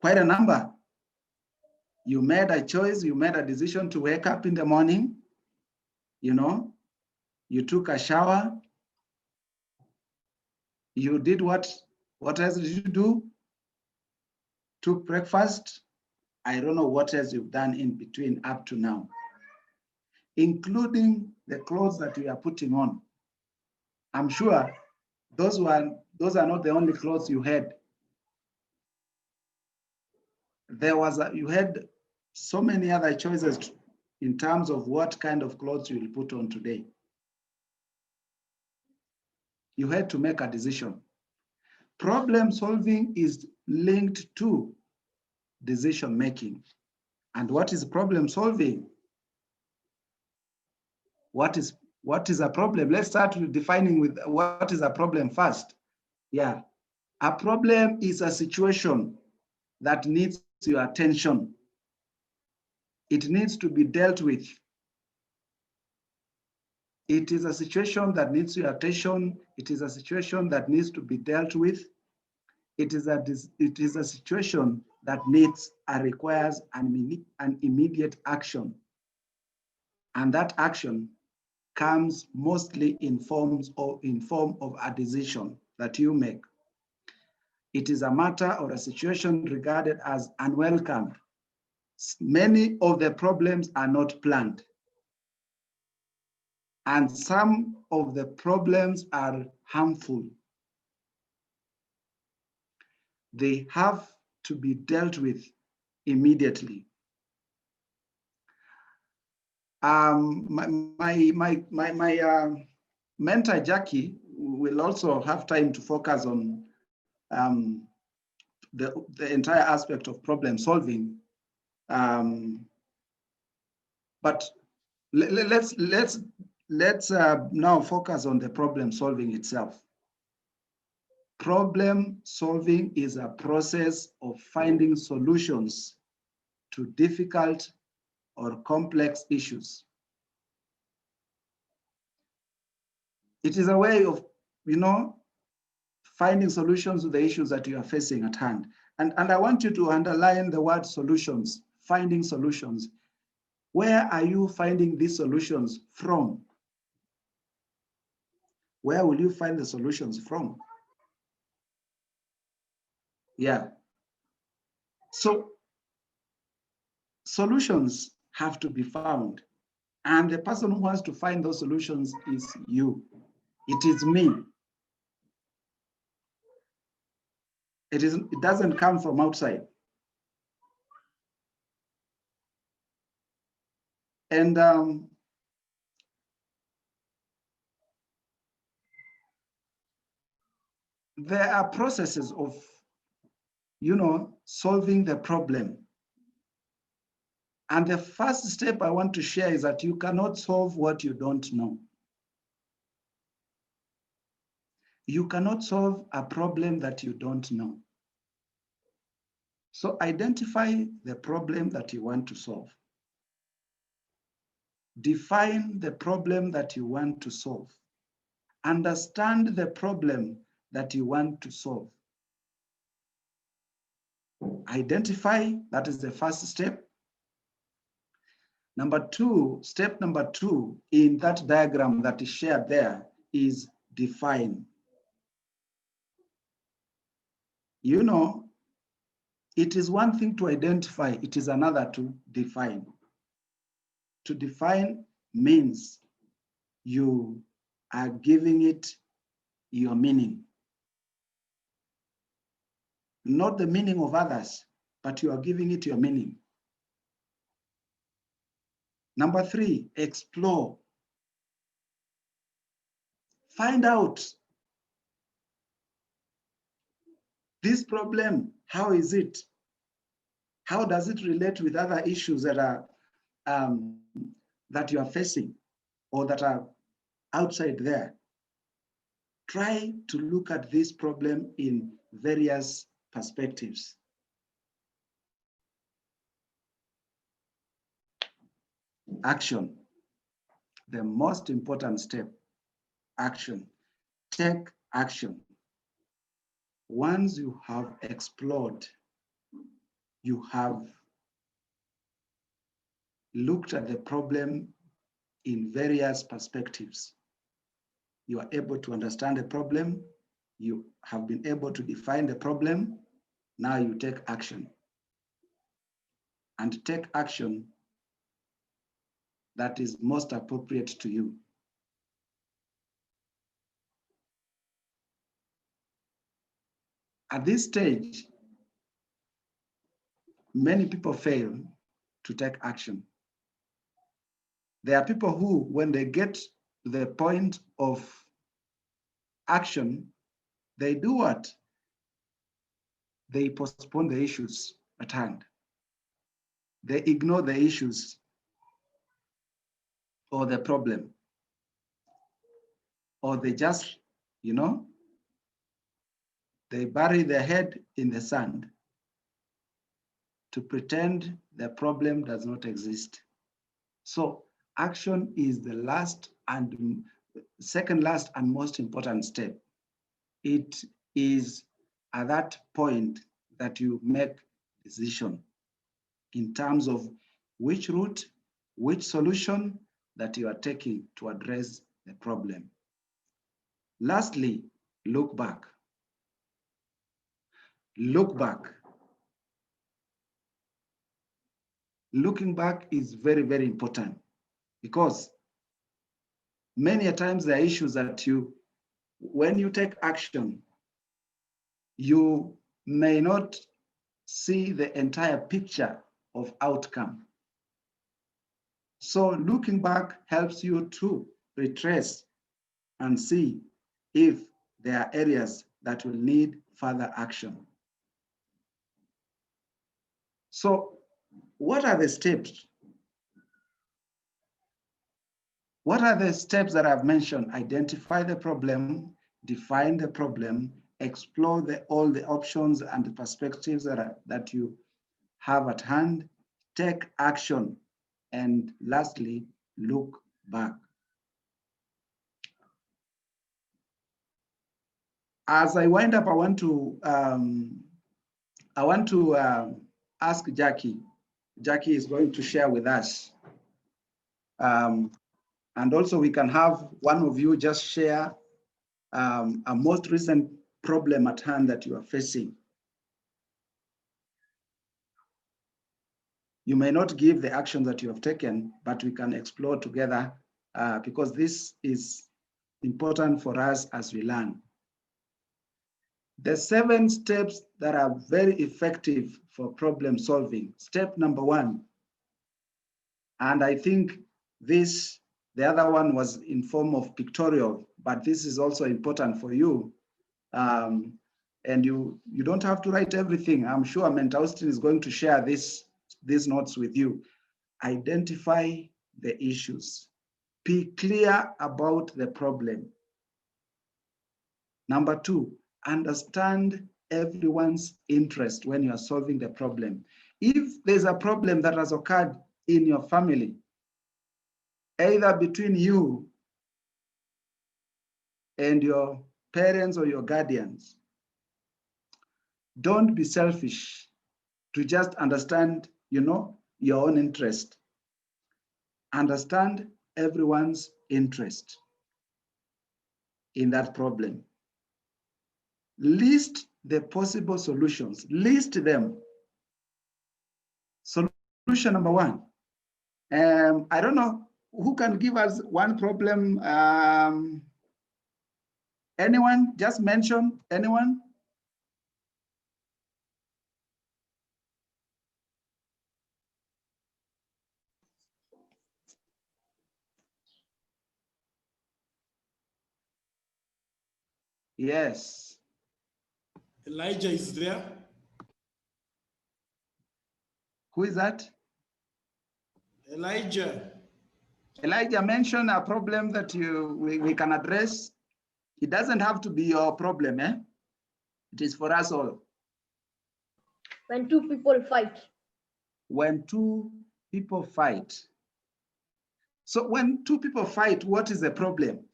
Quite a number. You made a choice, you made a decision to wake up in the morning, you know, you took a shower, you did what else did you do? Took breakfast. I don't know what else you've done in between up to now, including the clothes that you are putting on. I'm sure those are not the only clothes you had. You had so many other choices in terms of what kind of clothes you will put on today. You had to make a decision. Problem solving is linked to decision making. And what is problem solving? What is a problem? Let's start with defining with what is a problem first. Yeah, a problem is a situation that needs your attention. It needs to be dealt with. It is a situation that needs your attention. It is a situation that needs to be dealt with. It is a situation that requires an immediate action. And that action comes mostly in form of a decision that you make. It is a matter or a situation regarded as unwelcome. Many of the problems are not planned. And some of the problems are harmful. They have to be dealt with immediately. My mentor Jackie will also have time to focus on the entire aspect of problem solving. But let's now focus on the problem solving itself. Problem solving is a process of finding solutions to difficult or complex issues. It is a way of, finding solutions to the issues that you are facing at hand. And I want you to underline the word solutions, finding solutions. Where are you finding these solutions from? Where will you find the solutions from? Yeah. So solutions have to be found. And the person who wants to find those solutions is you. It is me. It doesn't come from outside. And there are processes of, solving the problem. And the first step I want to share is that you cannot solve what you don't know. You cannot solve a problem that you don't know. So identify the problem that you want to solve. Define the problem that you want to solve. Understand the problem that you want to solve. Identify, that is the first step. Step number two in that diagram that is shared there is define. It is one thing to identify, it is another to define. To define means you are giving it your meaning. Not the meaning of others, but you are giving it your meaning. Number three, explore. Find out this problem, how is it? How does it relate with other issues that are that you are facing or that are outside there? Try to look at this problem in various perspectives. Action. The most important step, action. Take action. Once you have explored, you have looked at the problem in various perspectives. You are able to understand the problem. You have been able to define the problem. Now you take action. And take action that is most appropriate to you. At this stage, many people fail to take action. There are people who, when they get to the point of action, they do what? They postpone the issues at hand. They ignore the issues or the problem. Or they just, they bury their head in the sand to pretend the problem does not exist. So action is the second last and most important step. It is at that point that you make decision in terms of which route, which solution that you are taking to address the problem. Lastly, look back. Look back. Looking back is very, very important because many a times there are issues that when you take action, you may not see the entire picture of outcome. So looking back helps you to retrace and see if there are areas that will need further action. So what are the steps? What are the steps that I've mentioned? Identify the problem, define the problem, explore all the options and the perspectives that you have at hand, take action, and lastly, look back. As I wind up, I want to ask Jackie. Jackie is going to share with us. And also we can have one of you just share a most recent problem at hand that you are facing. You may not give the action that you have taken, but we can explore together because this is important for us as we learn. The 7 steps that are very effective for problem solving. Step number 1, and I think the other one was in form of pictorial, but this is also important for you. And you don't have to write everything. I'm sure Mentor Austin is going to share these notes with you. Identify the issues. Be clear about the problem. Number 2, understand everyone's interest when you are solving the problem. If there's a problem that has occurred in your family, either between you and your parents or your guardians, don't be selfish to just understand, your own interest. Understand everyone's interest in that problem. List the possible solutions. List them. Solution number 1. I don't know who can give us one problem. Anyone? Just mention anyone. Yes. Elijah is there. Who is that? Elijah. Elijah, mention a problem that we can address. It doesn't have to be your problem, eh? It is for us all. When 2 people fight. When 2 people fight. So when 2 people fight, what is the problem?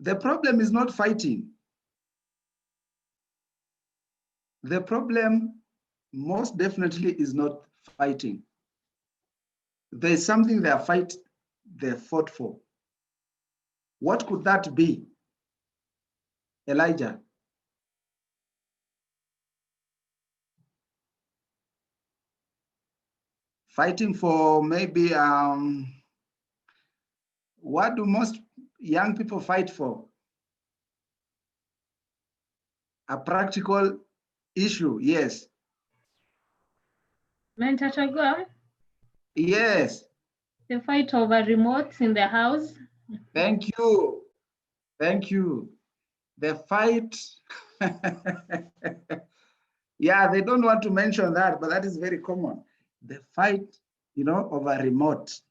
The problem is not fighting. The problem most definitely is not fighting. There's something they fought for. What could that be, Elijah? Fighting for maybe, what do most young people fight for? A practical issue, yes. Mentatago, Yes, the fight over remotes in the house. thank you. Thank you. The fight, yeah, they don't want to mention that, but that is very common. The fight, over remote.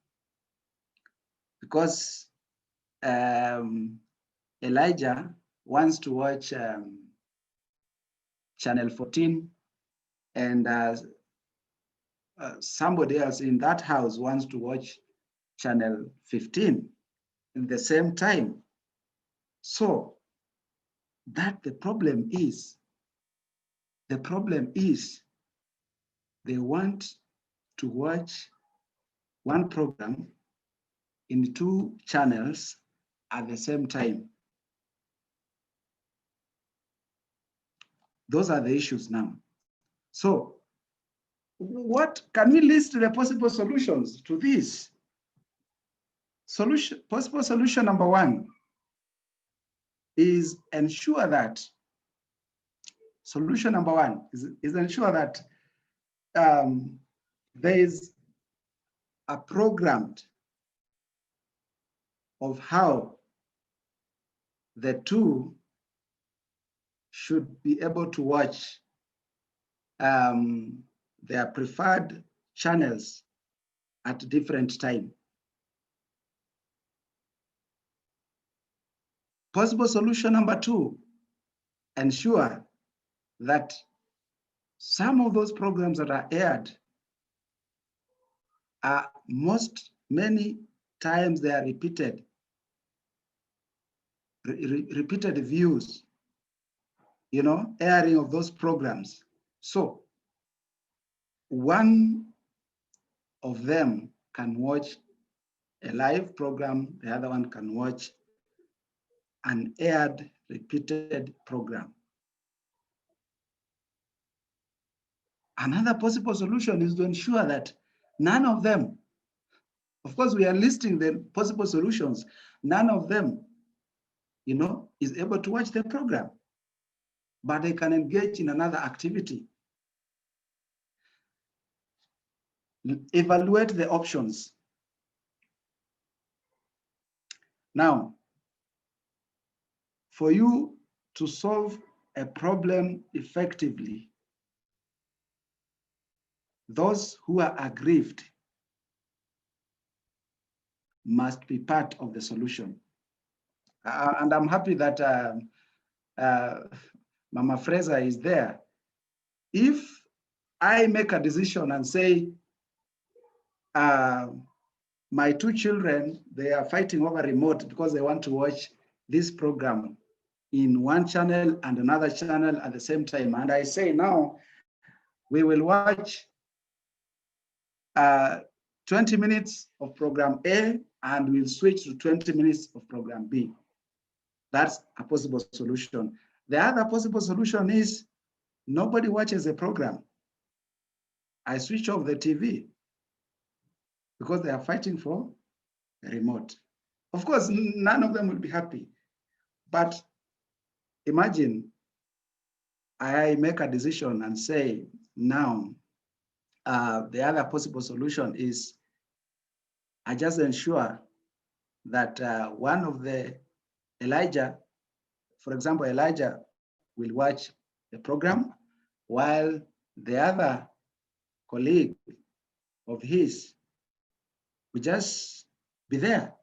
Because Elijah wants to watch channel 14, and somebody else in that house wants to watch channel 15 at the same time. So the problem is they want to watch one program in 2 channels at the same time. Those are the issues now. So what can we list the possible solutions to this? Possible solution number 1 is ensure that ensure that there is a program of how the 2 should be able to watch their preferred channels at different time. Possible solution number 2, ensure that some of those programs that are aired are many times they are repeated views, airing of those programs. So one of them can watch a live program, the other one can watch an aired, repeated program. Another possible solution is to ensure that none of them, of course, we are listing the possible solutions, none of them, is able to watch the program, but they can engage in another activity. Evaluate the options. Now, for you to solve a problem effectively, those who are aggrieved must be part of the solution. And I'm happy that Mama Fraser is there. If I make a decision and say, my 2 children, they are fighting over remote because they want to watch this program in one channel and another channel at the same time. And I say, now we will watch 20 minutes of program A and we'll switch to 20 minutes of program B. That's a possible solution. The other possible solution is nobody watches a program. I switch off the TV because they are fighting for a remote. Of course, none of them will be happy. But imagine I make a decision and say, now, the other possible solution is I just ensure that one of the Elijah, for example, Elijah will watch the program while the other colleague of his will just be there.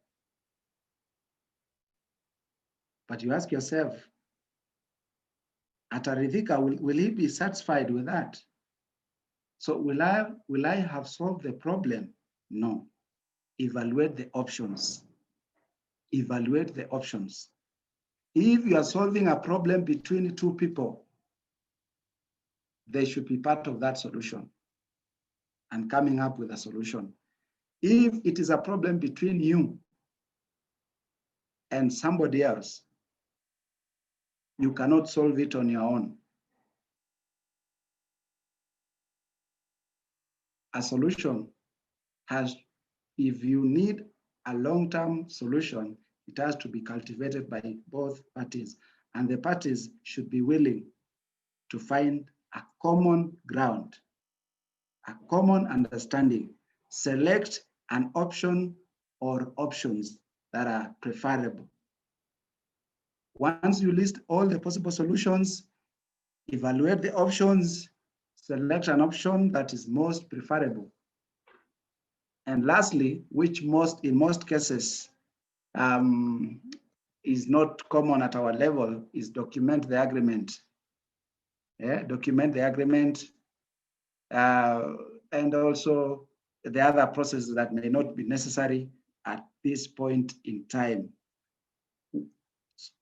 But you ask yourself, Ataridhika, will he be satisfied with that? So will I have solved the problem? No. Evaluate the options. Evaluate the options. If you are solving a problem between 2 people, they should be part of that solution and coming up with a solution. If it is a problem between you and somebody else, you cannot solve it on your own. A solution has, if you need a long-term solution, it has to be cultivated by both parties, and the parties should be willing to find a common ground, a common understanding, select an option or options that are preferable. Once you list all the possible solutions, evaluate the options, select an option that is most preferable. And lastly, which in most cases is not common at our level, is document the agreement. Yeah, document the agreement, and also the other processes that may not be necessary at this point in time.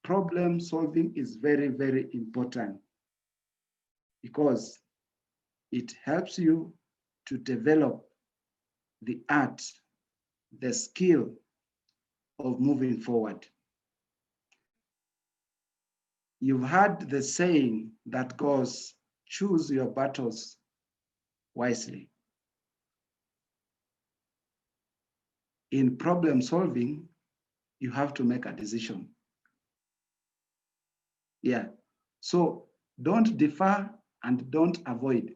Problem solving is very, very important because it helps you to develop the art, the skill of moving forward. You've heard the saying that goes, choose your battles wisely. In problem solving, you have to make a decision. Yeah, so don't defer and don't avoid.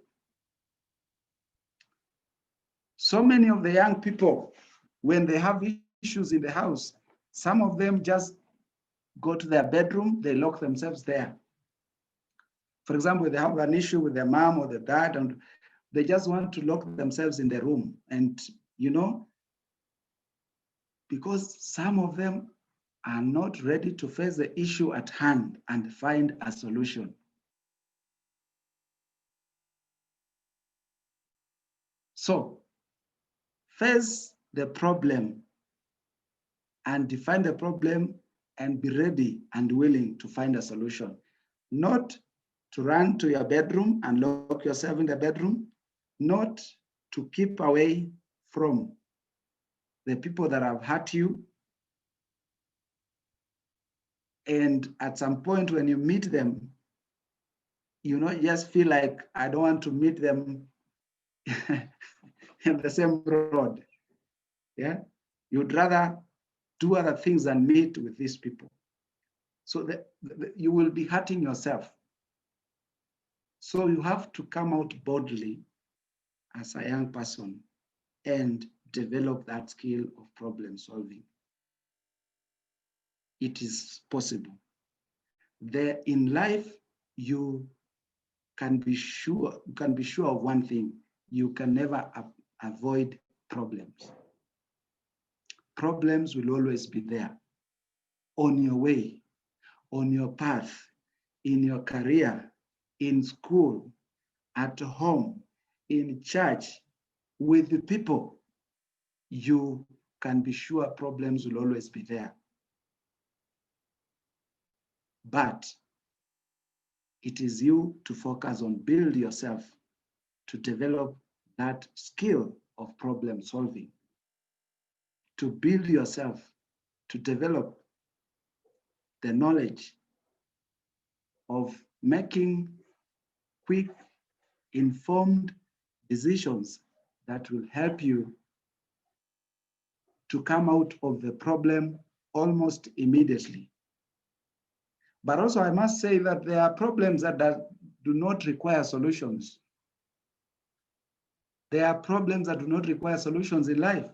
So many of the young people, when they have issues in the house, some of them just go to their bedroom, they lock themselves there. For example, they have an issue with their mom or their dad, and they just want to lock themselves in the room. And, because some of them are not ready to face the issue at hand and find a solution. So, face the problem and define the problem and be ready and willing to find a solution. Not to run to your bedroom and lock yourself in the bedroom, not to keep away from the people that have hurt you. And at some point when you meet them, just feel like, I don't want to meet them in the same road. Yeah, you'd rather do other things than meet with these people. So you will be hurting yourself. So you have to come out boldly as a young person and develop that skill of problem solving. It is possible. In life, you can be sure of one thing: you can never avoid problems. Problems will always be there on your way, on your path, in your career, in school, at home, in church, with the people. You can be sure problems will always be there. But it is you to focus on build yourself to develop that skill of problem solving, to build yourself, to develop the knowledge of making quick, informed decisions that will help you to come out of the problem almost immediately. But also, I must say that there are problems that do not require solutions. There are problems that do not require solutions in life.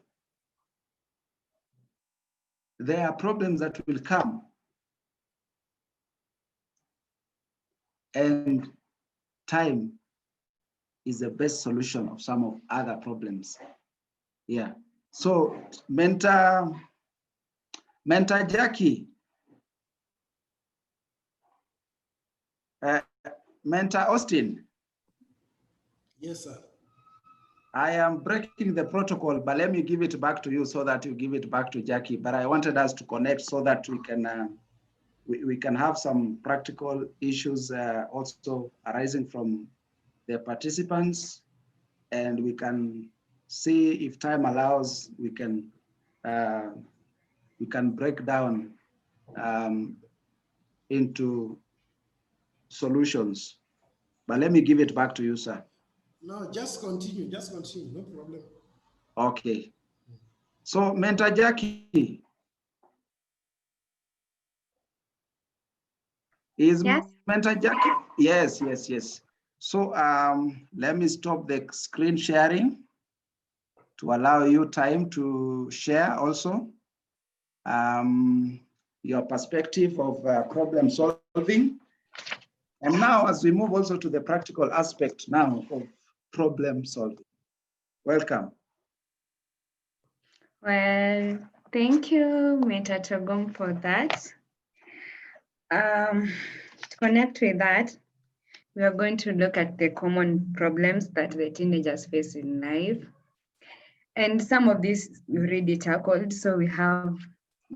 There are problems that will come, and time is the best solution of some of other problems. Yeah. So, Mentor Jackie, Mentor Austin. Yes, sir. I am breaking the protocol, but let me give it back to you so that you give it back to Jackie. But I wanted us to connect so that we can have some practical issues also arising from the participants, and we can see if time allows, we can break down into solutions. But let me give it back to you, sir. No, just continue, no problem. Okay. So, Mentor Jackie, is Yes. Mentor Jackie? Yes, yes, yes. So let me stop the screen sharing to allow you time to share also your perspective of problem solving. And now, as we move also to the practical aspect now of problem solving. Welcome. Well, thank you, Meta Togong, for that. To connect with that, we are going to look at the common problems that the teenagers face in life. And some of these we already tackled. So we have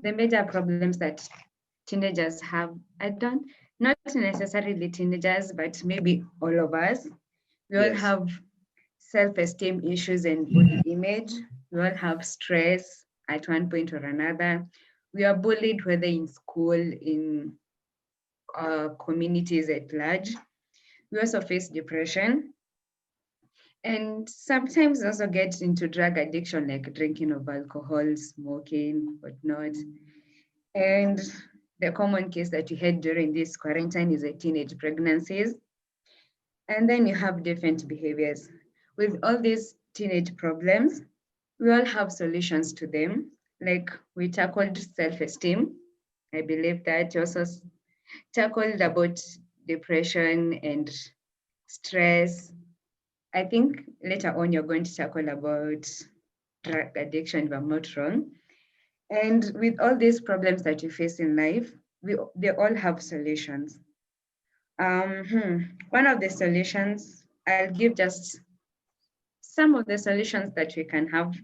the major problems that teenagers have. Not necessarily teenagers, but maybe all of us. We all Yes. have self-esteem issues and body image. We all have stress at one point or another. We are bullied, whether in school, in communities at large. We also face depression. And sometimes also get into drug addiction, like drinking of alcohol, smoking, whatnot. And the common case that we had during this quarantine is a teenage pregnancies. And then you have different behaviors. With all these teenage problems, we all have solutions to them. Like we tackled self-esteem. I believe that you also tackled about depression and stress. I think later on you're going to tackle about drug addiction, if I'm not wrong. And with all these problems that you face in life, they all have solutions. One of the solutions, I'll give just some of the solutions that we can have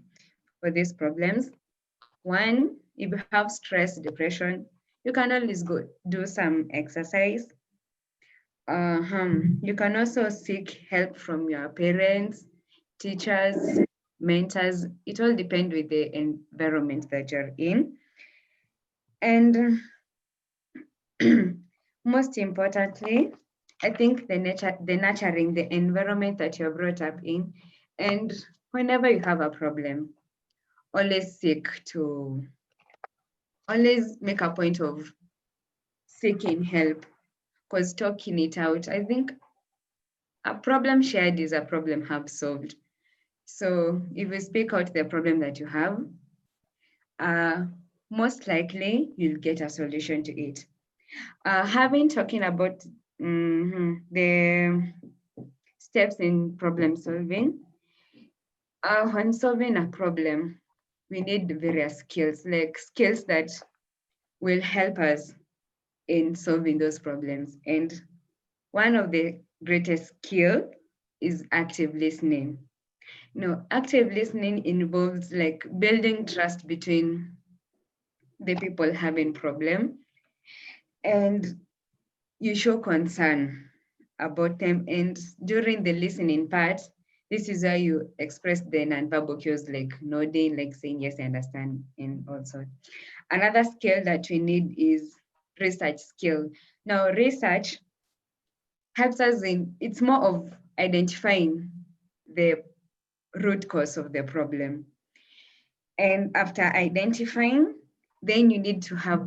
for these problems. One, if you have stress, depression, you can always go do some exercise. You can also seek help from your parents, teachers, mentors. It all depends with the environment that you're in. And most importantly, I think the nurturing, the environment that you're brought up in. And whenever you have a problem, always always make a point of seeking help, because talking it out, I think a problem shared is a problem half solved. So if you speak out the problem that you have, most likely you'll get a solution to it. Having talking about the steps in problem solving, when solving a problem, we need various skills, like skills that will help us in solving those problems. And one of the greatest skill is active listening. Active listening involves like building trust between the people having problem, and you show concern about them. And during the listening part, this is how you express the nonverbal cues, like nodding, like saying yes, I understand, and also. Another skill that we need is research skill. Now, research helps us it's more of identifying the root cause of the problem. And after identifying, then you need to have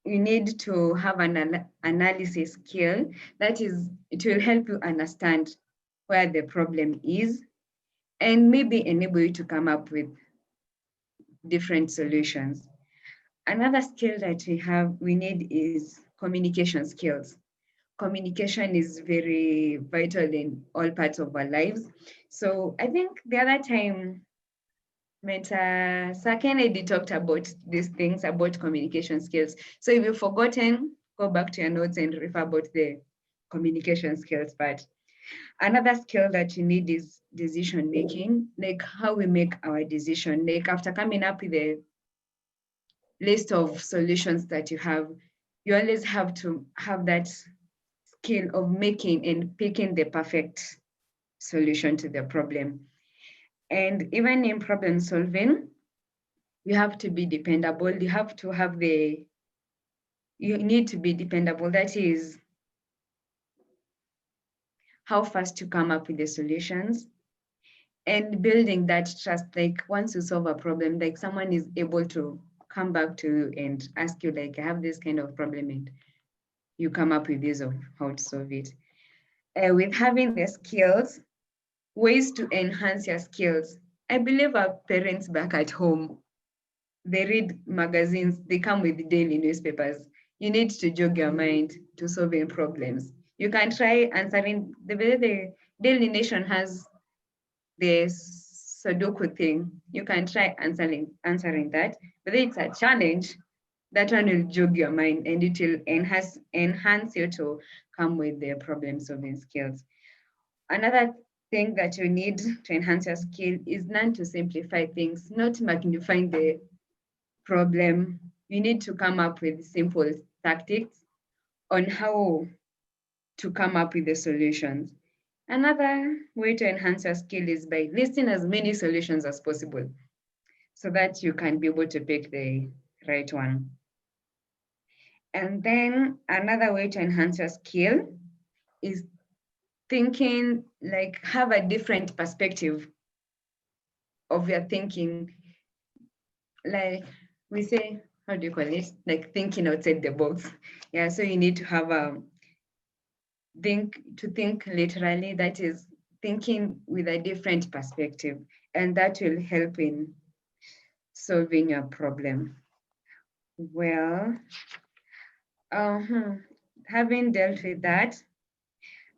an analysis skill. That is, it will help you understand where the problem is and maybe enable you to come up with different solutions. Another skill that we need is communication skills. Communication is very vital in all parts of our lives. So I think the other time, Sir Kennedy talked about these things about communication skills. So if you've forgotten, go back to your notes and refer about the communication skills part. Another skill that you need is decision making, like how we make our decision. Like after coming up with a list of solutions that you always have to have that skill of making and picking the perfect solution to the problem. And even in problem solving, you have to be dependable. You have to have you need to be dependable. That is how fast you come up with the solutions and building that trust. Like once you solve a problem, like someone is able to come back to you and ask you, like, I have this kind of problem, and you come up with ways of how to solve it. With having the skills, ways to enhance your skills. I believe our parents back at home, they read magazines, they come with daily newspapers. You need to jog your mind to solving problems. You can try answering, the Daily Nation has the Sudoku thing. You can try answering that, but it's a challenge. That one will jog your mind and it will enhance you to come with the problem solving skills. Another thing that you need to enhance your skill is learn to simplify things, not magnifying the problem. You need to come up with simple tactics on how to come up with the solutions. Another way to enhance your skill is by listing as many solutions as possible so that you can be able to pick the right one. And then another way to enhance your skill is thinking, like have a different perspective of your thinking. Like we say, how do you call it? Like thinking outside the box. Yeah, so you need to have think literally, that is thinking with a different perspective, and that will help in solving your problem. Well, having dealt with that,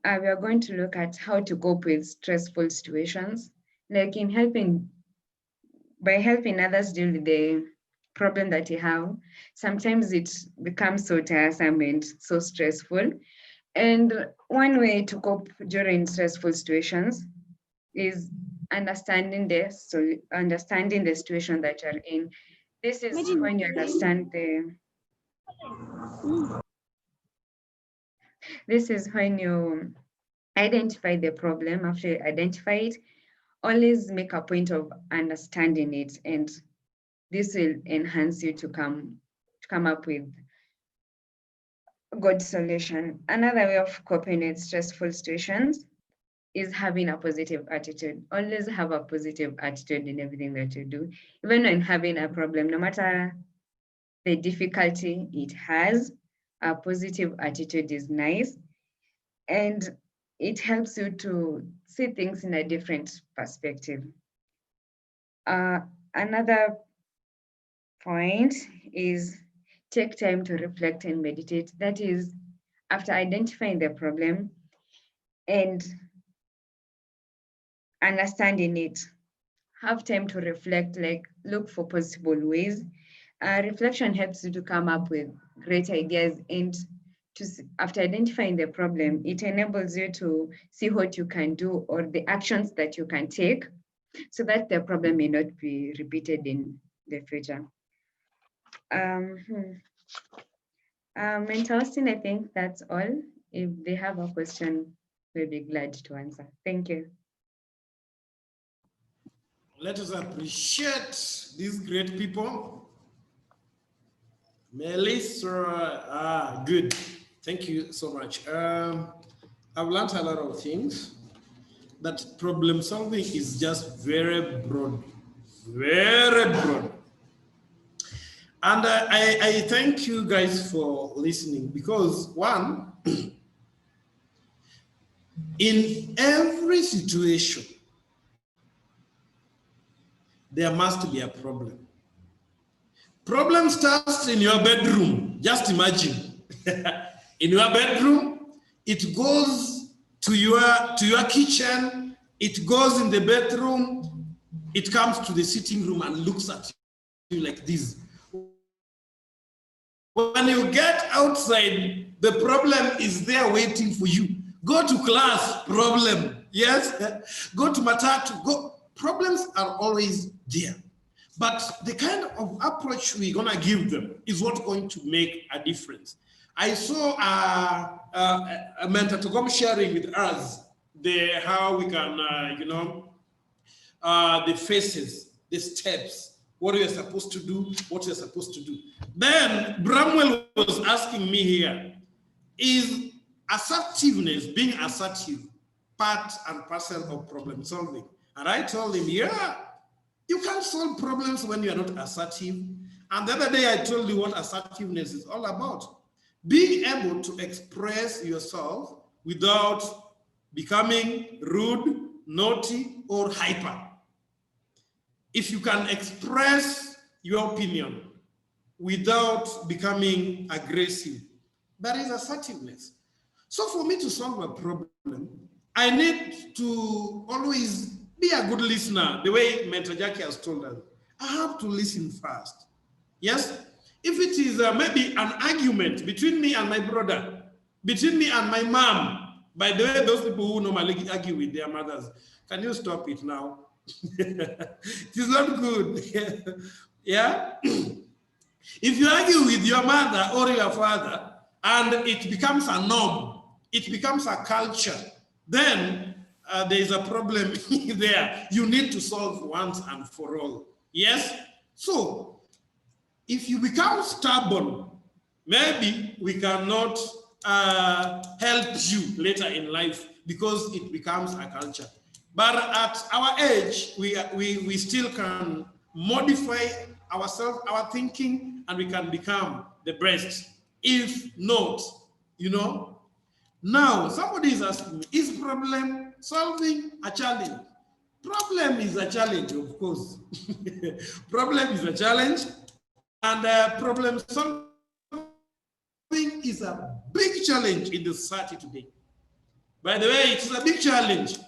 we are going to look at how to cope with stressful situations, like by helping others deal with the problem that you have. Sometimes it becomes so tiresome and so stressful. And one way to cope during stressful situations is understanding the situation that you're in. This is when you understand this is when you identify the problem. After you identify it, always make a point of understanding it, and this will enhance you to come up with a good solution. Another way of coping with stressful situations is having a positive attitude. Always have a positive attitude in everything that you do. Even when having a problem, no matter the difficulty it has, a positive attitude is nice. And it helps you to see things in a different perspective. Another point is take time to reflect and meditate. That is, after identifying the problem and understanding it, have time to reflect, like look for possible ways. Reflection helps you to come up with great ideas, and after identifying the problem, it enables you to see what you can do or the actions that you can take so that the problem may not be repeated in the future. Mentor Austin, I think that's all. If they have a question, we'll be glad to answer. Thank you. Let us appreciate these great people. Melissa, good. Thank you so much. I've learned a lot of things. That problem solving is just very broad, very broad. And I thank you guys for listening, because one, in every situation, there must be a problem. Problem starts in your bedroom. Just imagine. In your bedroom, it goes to your kitchen, it goes in the bedroom, it comes to the sitting room and looks at you like this. When you get outside, the problem is there waiting for you. Go to class, problem. Yes? Go to matatu, go. Problems are always there. But the kind of approach we're going to give them is what's going to make a difference. I saw a mentor to come sharing with us how we can, the phases, the steps, what you're supposed to do, what you're supposed to do. Then Bramwell was asking me here, is assertiveness, being assertive, part and parcel of problem solving? And I told him, yeah, you can't solve problems when you are not assertive. And the other day I told you what assertiveness is all about. Being able to express yourself without becoming rude, naughty, or hyper. If you can express your opinion without becoming aggressive, that is assertiveness. So for me to solve a problem, I need to always be a good listener, the way Mentor Jackie has told us. I have to listen first. Yes? If it is maybe an argument between me and my brother, between me and my mom, by the way, those people who normally argue with their mothers, can you stop it now? It is not good. Yeah? If you argue with your mother or your father and it becomes a norm, it becomes a culture, then there is a problem there. You need to solve once and for all. Yes? So, if you become stubborn, maybe we cannot help you later in life because it becomes a culture. But at our age, we still can modify ourselves, our thinking, and we can become the best. If not, Now, somebody is asking me, is problem solving a challenge? Problem is a challenge, of course. Problem is a challenge, and problem solving is a big challenge in the society today. By the way, it's a big challenge.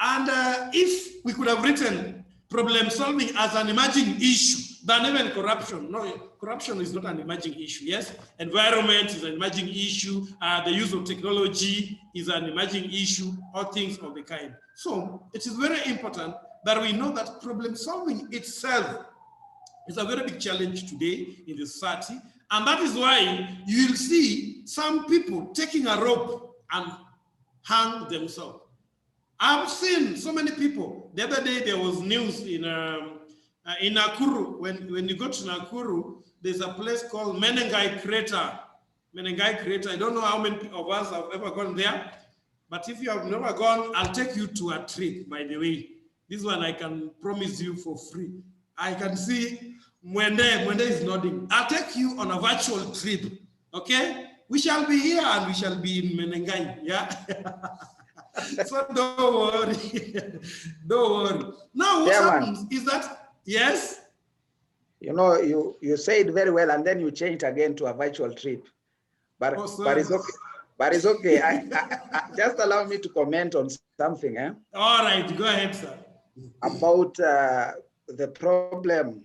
And if we could have written problem solving as an emerging issue than even corruption. No, corruption is not an emerging issue, yes? Environment is an emerging issue. The use of technology is an emerging issue, all things of the kind. So it is very important that we know that problem solving itself is a very big challenge today in the society. And that is why you will see some people taking a rope and hang themselves. I've seen so many people. The other day there was news in Nakuru. When you go to Nakuru, there's a place called Menengai Crater. Menengai Crater. I don't know how many of us have ever gone there, but if you have never gone, I'll take you to a trip, by the way. This one I can promise you for free. I can see Mwende is nodding. I'll take you on a virtual trip, okay? We shall be here and we shall be in Menengai, yeah? So don't worry, don't worry. Now what happens is that, yes? You know, you said very well and then you changed again to a virtual trip. But it's okay. But it's okay. I just allow me to comment on something. All right, go ahead, sir. About the problem,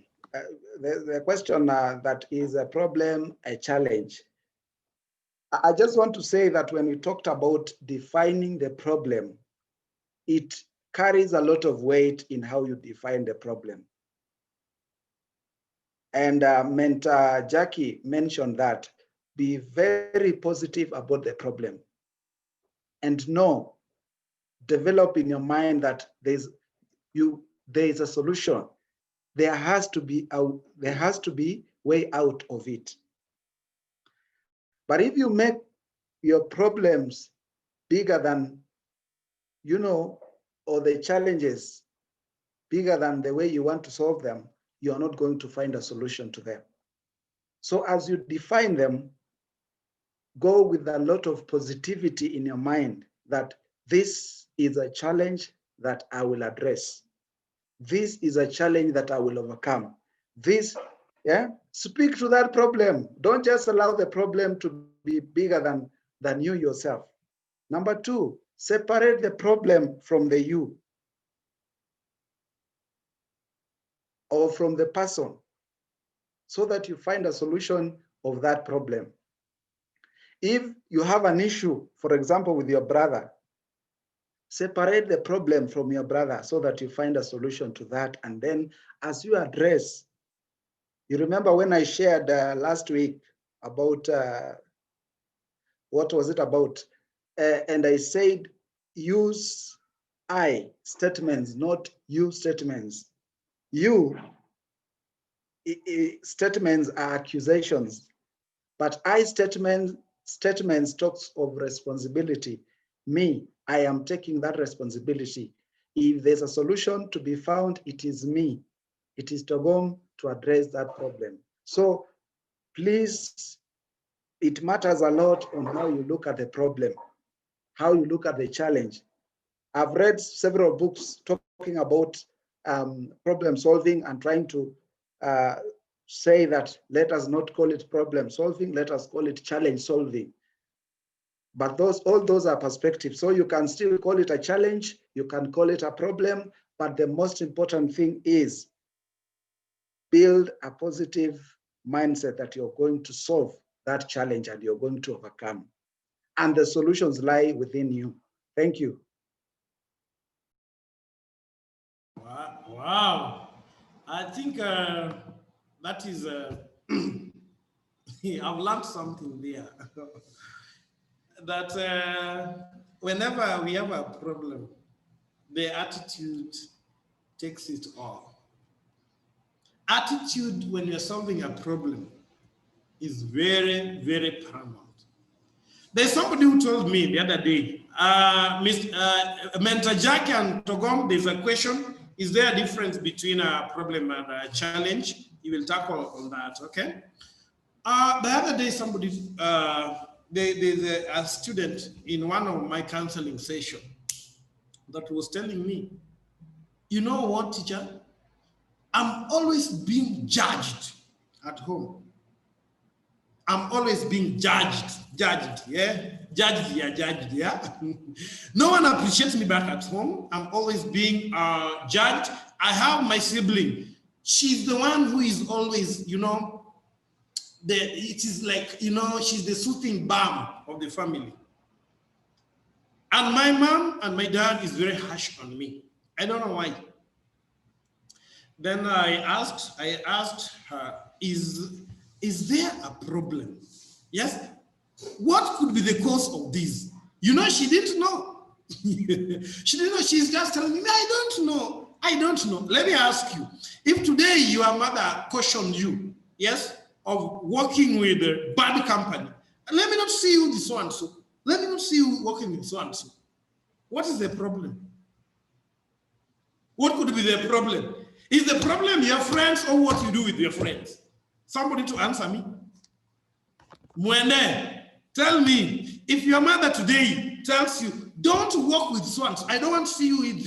the question that is a problem, a challenge. I just want to say that when we talked about defining the problem, it carries a lot of weight in how you define the problem. And Mentor Jackie mentioned that be very positive about the problem and know, develop in your mind that there is a solution. There has to be way out of it. But if you make your problems bigger than, or the challenges bigger than the way you want to solve them, you are not going to find a solution to them. So as you define them, go with a lot of positivity in your mind that this is a challenge that I will address. This is a challenge that I will overcome. Speak to that problem. Don't just allow the problem to be bigger than you yourself. Number two, separate the problem from the you or from the person so that you find a solution of that problem. If you have an issue, for example, with your brother, separate the problem from your brother so that you find a solution to that. And then as you address, you remember when I shared last week about, what was it about? And I said, use I statements, not you statements. You statements are accusations, but I statements talks of responsibility. Me, I am taking that responsibility. If there's a solution to be found, it is me. It is Togom to address that problem. So please, it matters a lot on how you look at the problem, how you look at the challenge. I've read several books talking about problem solving and trying to say that let us not call it problem solving, let us call it challenge solving. But all those are perspectives. So you can still call it a challenge, you can call it a problem, but the most important thing is build a positive mindset that you're going to solve that challenge and you're going to overcome. And the solutions lie within you. Thank you. Wow. I think that is, I've learned something there. That whenever we have a problem, the attitude takes it all. Attitude when you're solving a problem is very, very paramount. There's somebody who told me the other day, Mentor Jack and Togom, there's a question. Is there a difference between a problem and a challenge? You will tackle on that, okay? The other day, somebody, there's a student in one of my counseling sessions that was telling me, you know what, teacher? I'm always being judged at home. I'm always being judged, yeah? Judged, yeah? No one appreciates me back at home. I'm always being judged. I have my sibling. She's the one who is always, you know, it is like, you know, she's the soothing balm of the family. And my mom and my dad is very harsh on me. I don't know why. Then I asked her, is there a problem? Yes? What could be the cause of this? You know, she didn't know. She didn't know. She's just telling me, I don't know. I don't know. Let me ask you, if today your mother cautioned you, yes, of working with a bad company, let me not see you with so and so. Let me not see you working with so and so. What is the problem? What could be the problem? Is the problem your friends or what you do with your friends? Somebody to answer me. Mwende, tell me, if your mother today tells you, don't work with so and so, I don't want to see you with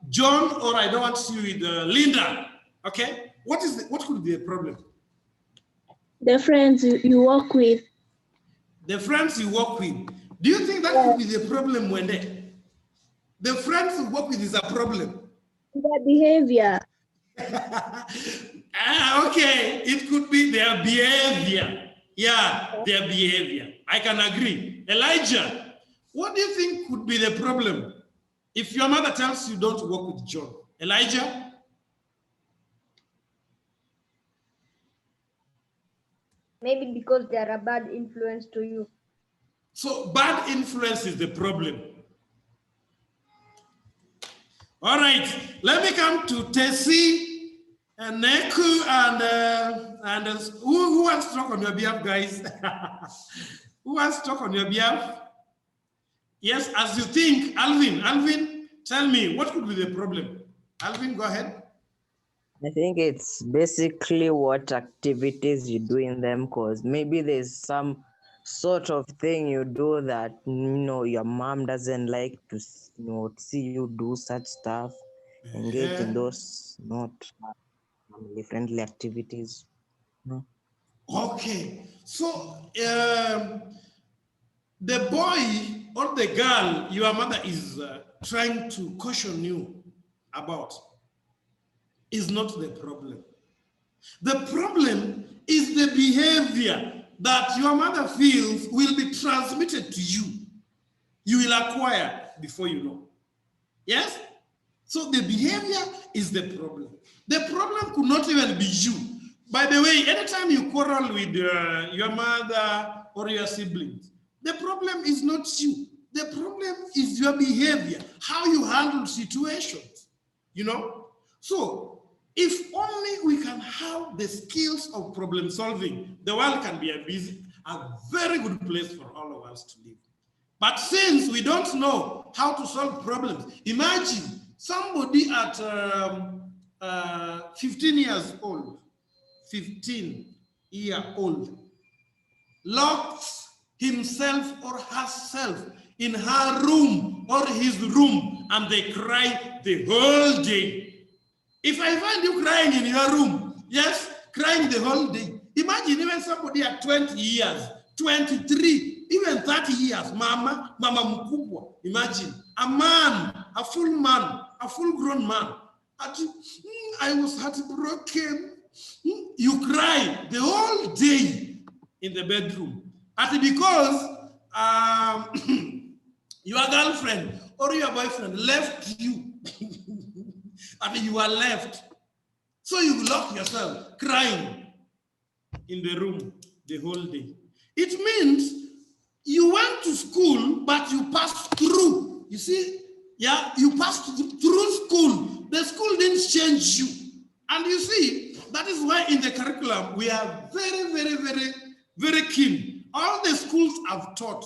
John, or I don't want to see you with Linda, okay? What could be the problem? The friends you work with. The friends you work with. Do you think that could be the problem, Mwende? The friends you work with is a problem. Their behavior. Okay, it could be their behavior. Yeah, their behavior. I can agree. Elijah, what do you think could be the problem if your mother tells you don't work with John? Elijah? Maybe because they are a bad influence to you. So bad influence is the problem. All right, let me come to Tessie and Neku and who wants to talk on your behalf, guys? Who wants to talk on your behalf? Yes, as you think, Alvin, tell me, what could be the problem? Alvin, go ahead. I think it's basically what activities you do in them, because maybe there's some sort of thing you do that, you know, your mom doesn't like to, you know, see you do such stuff, engage in those not family-friendly activities. No? Okay, so the boy or the girl your mother is trying to caution you about is not the problem. The problem is the behavior that your mother feels will be transmitted to you. You will acquire before you know. Yes? So the behavior is the problem. The problem could not even be you. By the way, anytime you quarrel with your mother or your siblings, the problem is not you. The problem is your behavior, how you handle situations, you know? So if only we can have the skills of problem solving, the world can be a very good place for all of us to live. But since we don't know how to solve problems, imagine somebody at 15 years old, 15-year-old, locks himself or herself in her room or his room, and they cry the whole day. If I find you crying in your room, yes, crying the whole day, imagine even somebody at 20 years, 23, even 30 years, mama mkubwa, imagine, a man, a full-grown man, I was heartbroken. You cry the whole day in the bedroom. And because your girlfriend or your boyfriend left you, and you are left. So you lock yourself crying in the room the whole day. It means you went to school, but you passed through. You see, yeah, you passed through school. The school didn't change you. And you see, that is why in the curriculum, we are very keen. All the schools have taught,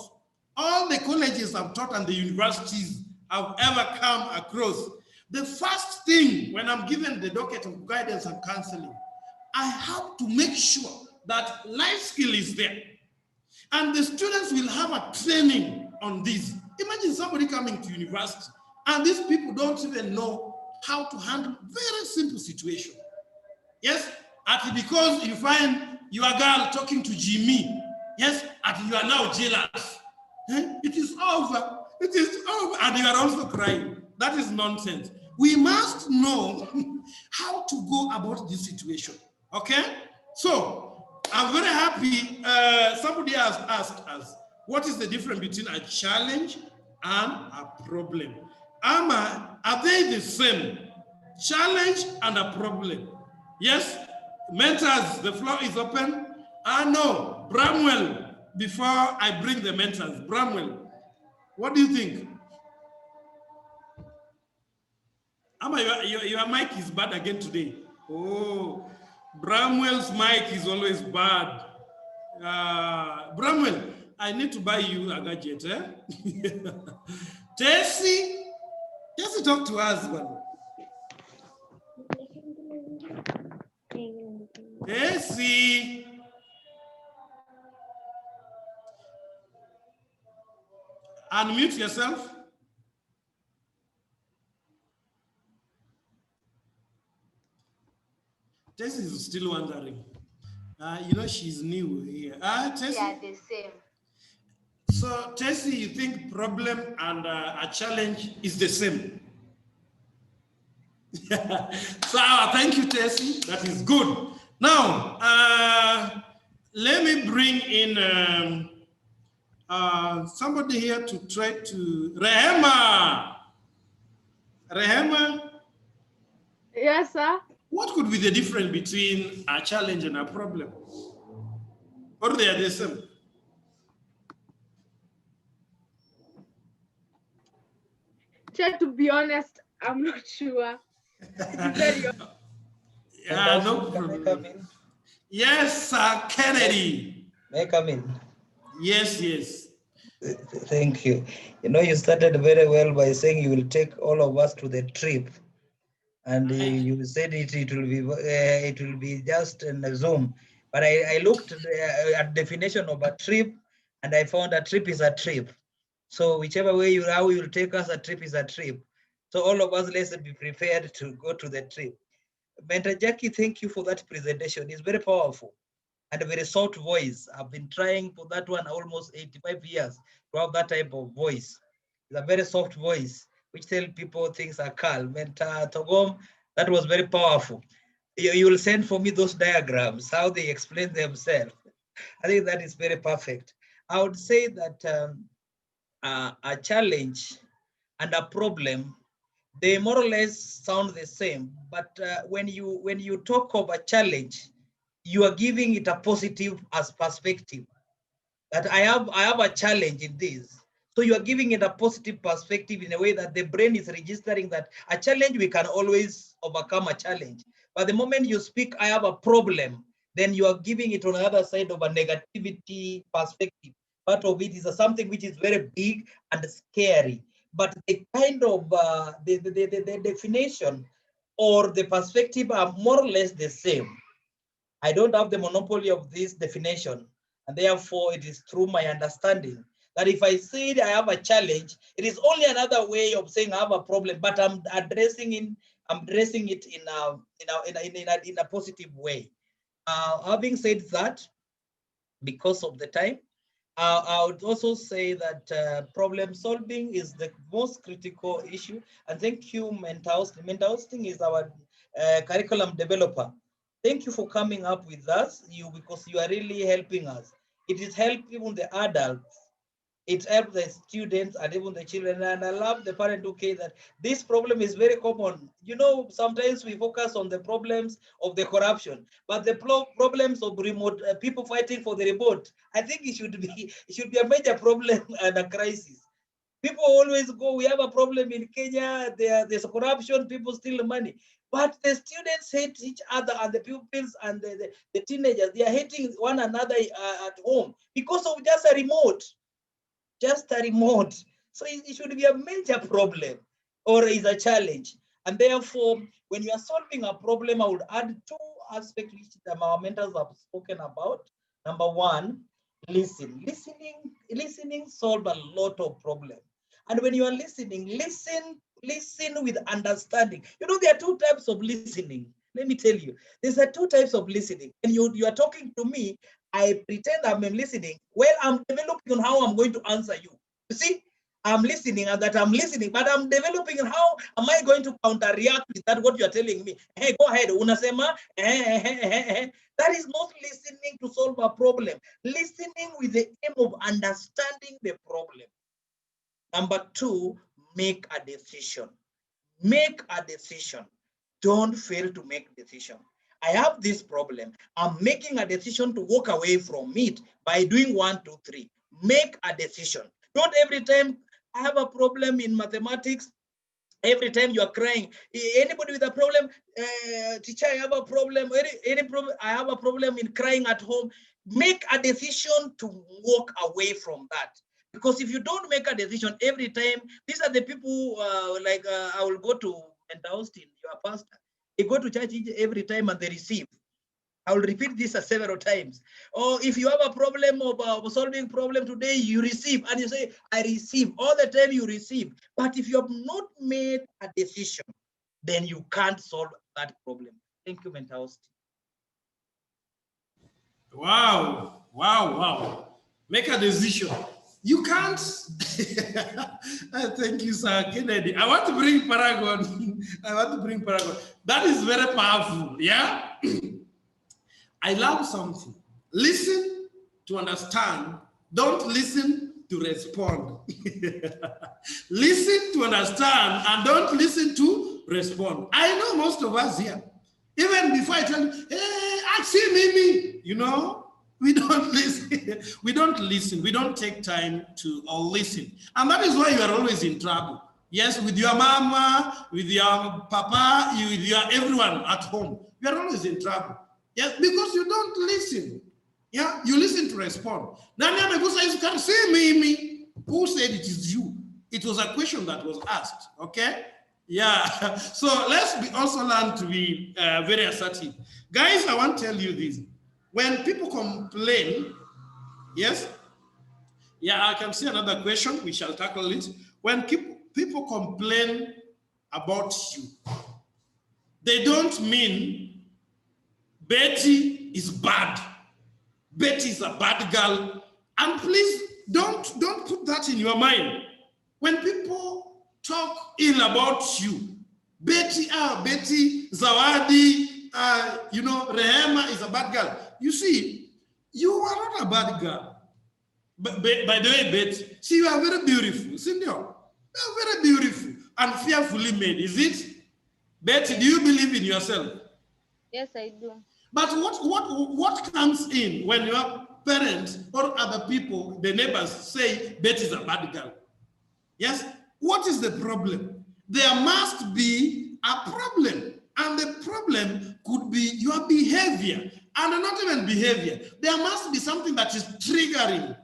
all the colleges have taught, and the universities have ever come across. The first thing when I'm given the docket of guidance and counseling, I have to make sure that life skill is there. And the students will have a training on this. Imagine somebody coming to university and these people don't even know how to handle very simple situation. Yes, because you find your girl talking to Jimmy, yes, and you are now jealous. It is over, and you are also crying. That is nonsense. We must know how to go about this situation, okay? So, I'm very happy somebody has asked us, what is the difference between a challenge and a problem? Are they the same? Challenge and a problem. Yes? Mentors, the floor is open. No, Bramwell, before I bring the mentors, Bramwell, what do you think? Your mic is bad again today. Oh, Bramwell's mic is always bad. Bramwell, I need to buy you a gadget. Tessie, talk to us. Tessie. Unmute yourself. Tessie is still wondering. She's new here. Tessie? Yeah, the same. So, Tessie, you think problem and a challenge is the same? So, thank you, Tessie. That is good. Now, let me bring in somebody here to try to... Rehema! Rehema? Yes, sir. What could be the difference between a challenge and a problem? Or they are the same? To be honest, I'm not sure. Yeah, no problem. Yes, sir, Kennedy. May I come in? Yes, yes. Thank you. You started very well by saying you will take all of us to the trip. And you said it will be just in a Zoom. But I looked at definition of a trip, and I found a trip is a trip. So whichever way how you will take us, a trip is a trip. So all of us, let's be prepared to go to the trip. Mentor Jackie, thank you for that presentation. It's very powerful and a very soft voice. I've been trying for that one almost 85 years to have that type of voice. It's a very soft voice, which tell people things are calm. Mentor Togom, that was very powerful. You will send for me those diagrams, how they explain themselves. I think that is very perfect. I would say that a challenge and a problem, they more or less sound the same. But when you talk of a challenge, you are giving it a positive as perspective. That I have a challenge in this. So you are giving it a positive perspective in a way that the brain is registering that a challenge, we can always overcome a challenge. But the moment you speak, I have a problem, then you are giving it on the other side of a negativity perspective. Part of it is something which is very big and scary. But the kind of the definition or the perspective are more or less the same. I don't have the monopoly of this definition, and therefore it is through my understanding that if I say I have a challenge, it is only another way of saying I have a problem, but I'm addressing it. I'm addressing it in a positive way. Having said that, because of the time, I would also say that problem solving is the most critical issue. And thank you, Menthousing. Menthousing is our curriculum developer. Thank you for coming up with us, because you are really helping us. It is helping even the adults. It helps the students and even the children. And I love the parent who say that this problem is very common. You know, sometimes we focus on the problems of the corruption, but the problems of remote people fighting for the remote, I think it should be a major problem and a crisis. People always go, we have a problem in Kenya, there's corruption, people steal money. But the students hate each other, and the pupils and the teenagers, they are hating one another at home because of just a remote. Just a remote. So it should be a major problem or is a challenge. And therefore, when you are solving a problem, I would add two aspects which our mentors have spoken about. Number one, listen. Listening solves a lot of problems. And when you are listening, listen with understanding. You know, there are two types of listening. Let me tell you, there's two types of listening. When you are talking to me, I pretend I'm listening. Well, I'm developing on how I'm going to answer you. You see, I'm listening and that I'm listening, but I'm developing on how am I going to counter-react with that, what you're telling me. Hey, go ahead, unasema. That is not listening to solve a problem. Listening with the aim of understanding the problem. Number two, make a decision. Make a decision. Don't fail to make a decision. I have this problem. I'm making a decision to walk away from it by doing 1, 2, 3. Make a decision. Not every time I have a problem in mathematics, every time you are crying. Anybody with a problem, teacher, I have a problem. Any problem, I have a problem in crying at home. Make a decision to walk away from that. Because if you don't make a decision every time, these are the people I will go to Austin, your pastor. They go to church every time and they receive. I will repeat this several times. Or if you have a problem of solving problem today, you receive and you say, I receive. All the time you receive. But if you have not made a decision, then you can't solve that problem. Thank you, Menthousing. Wow, wow, wow. Make a decision. You can't. Thank you, Sir Kennedy. I want to bring Paragon. That is very powerful. Yeah. I love something. Listen to understand. Don't listen to respond. Listen to understand and don't listen to respond. I know most of us here. Even before I tell you, hey, I see Mimi, you know. We don't listen. We don't listen. We don't take time to listen. And that is why you are always in trouble. Yes, with your mama, with your papa, with your everyone at home. You are always in trouble. Yes, because you don't listen. Yeah, you listen to respond. Now, you can say me. Who said it is you? It was a question that was asked. Okay. Yeah. So let's also learn to be very assertive. Guys, I want to tell you this. When people complain, yes? Yeah, I can see another question. We shall tackle it. When people complain about you, they don't mean Betty is bad. Betty is a bad girl. And please don't put that in your mind. When people talk ill about you, Betty, Zawadi, Rehema is a bad girl. You see, you are not a bad girl. But by the way, Betty, see, you are very beautiful. Senor, you are very beautiful and fearfully made, is it? Betty, do you believe in yourself? Yes, I do. But what comes in when your parents or other people, the neighbors say Betty is a bad girl? Yes, what is the problem? There must be a problem, and the problem could be your behavior, and not even behavior. There must be something that is triggering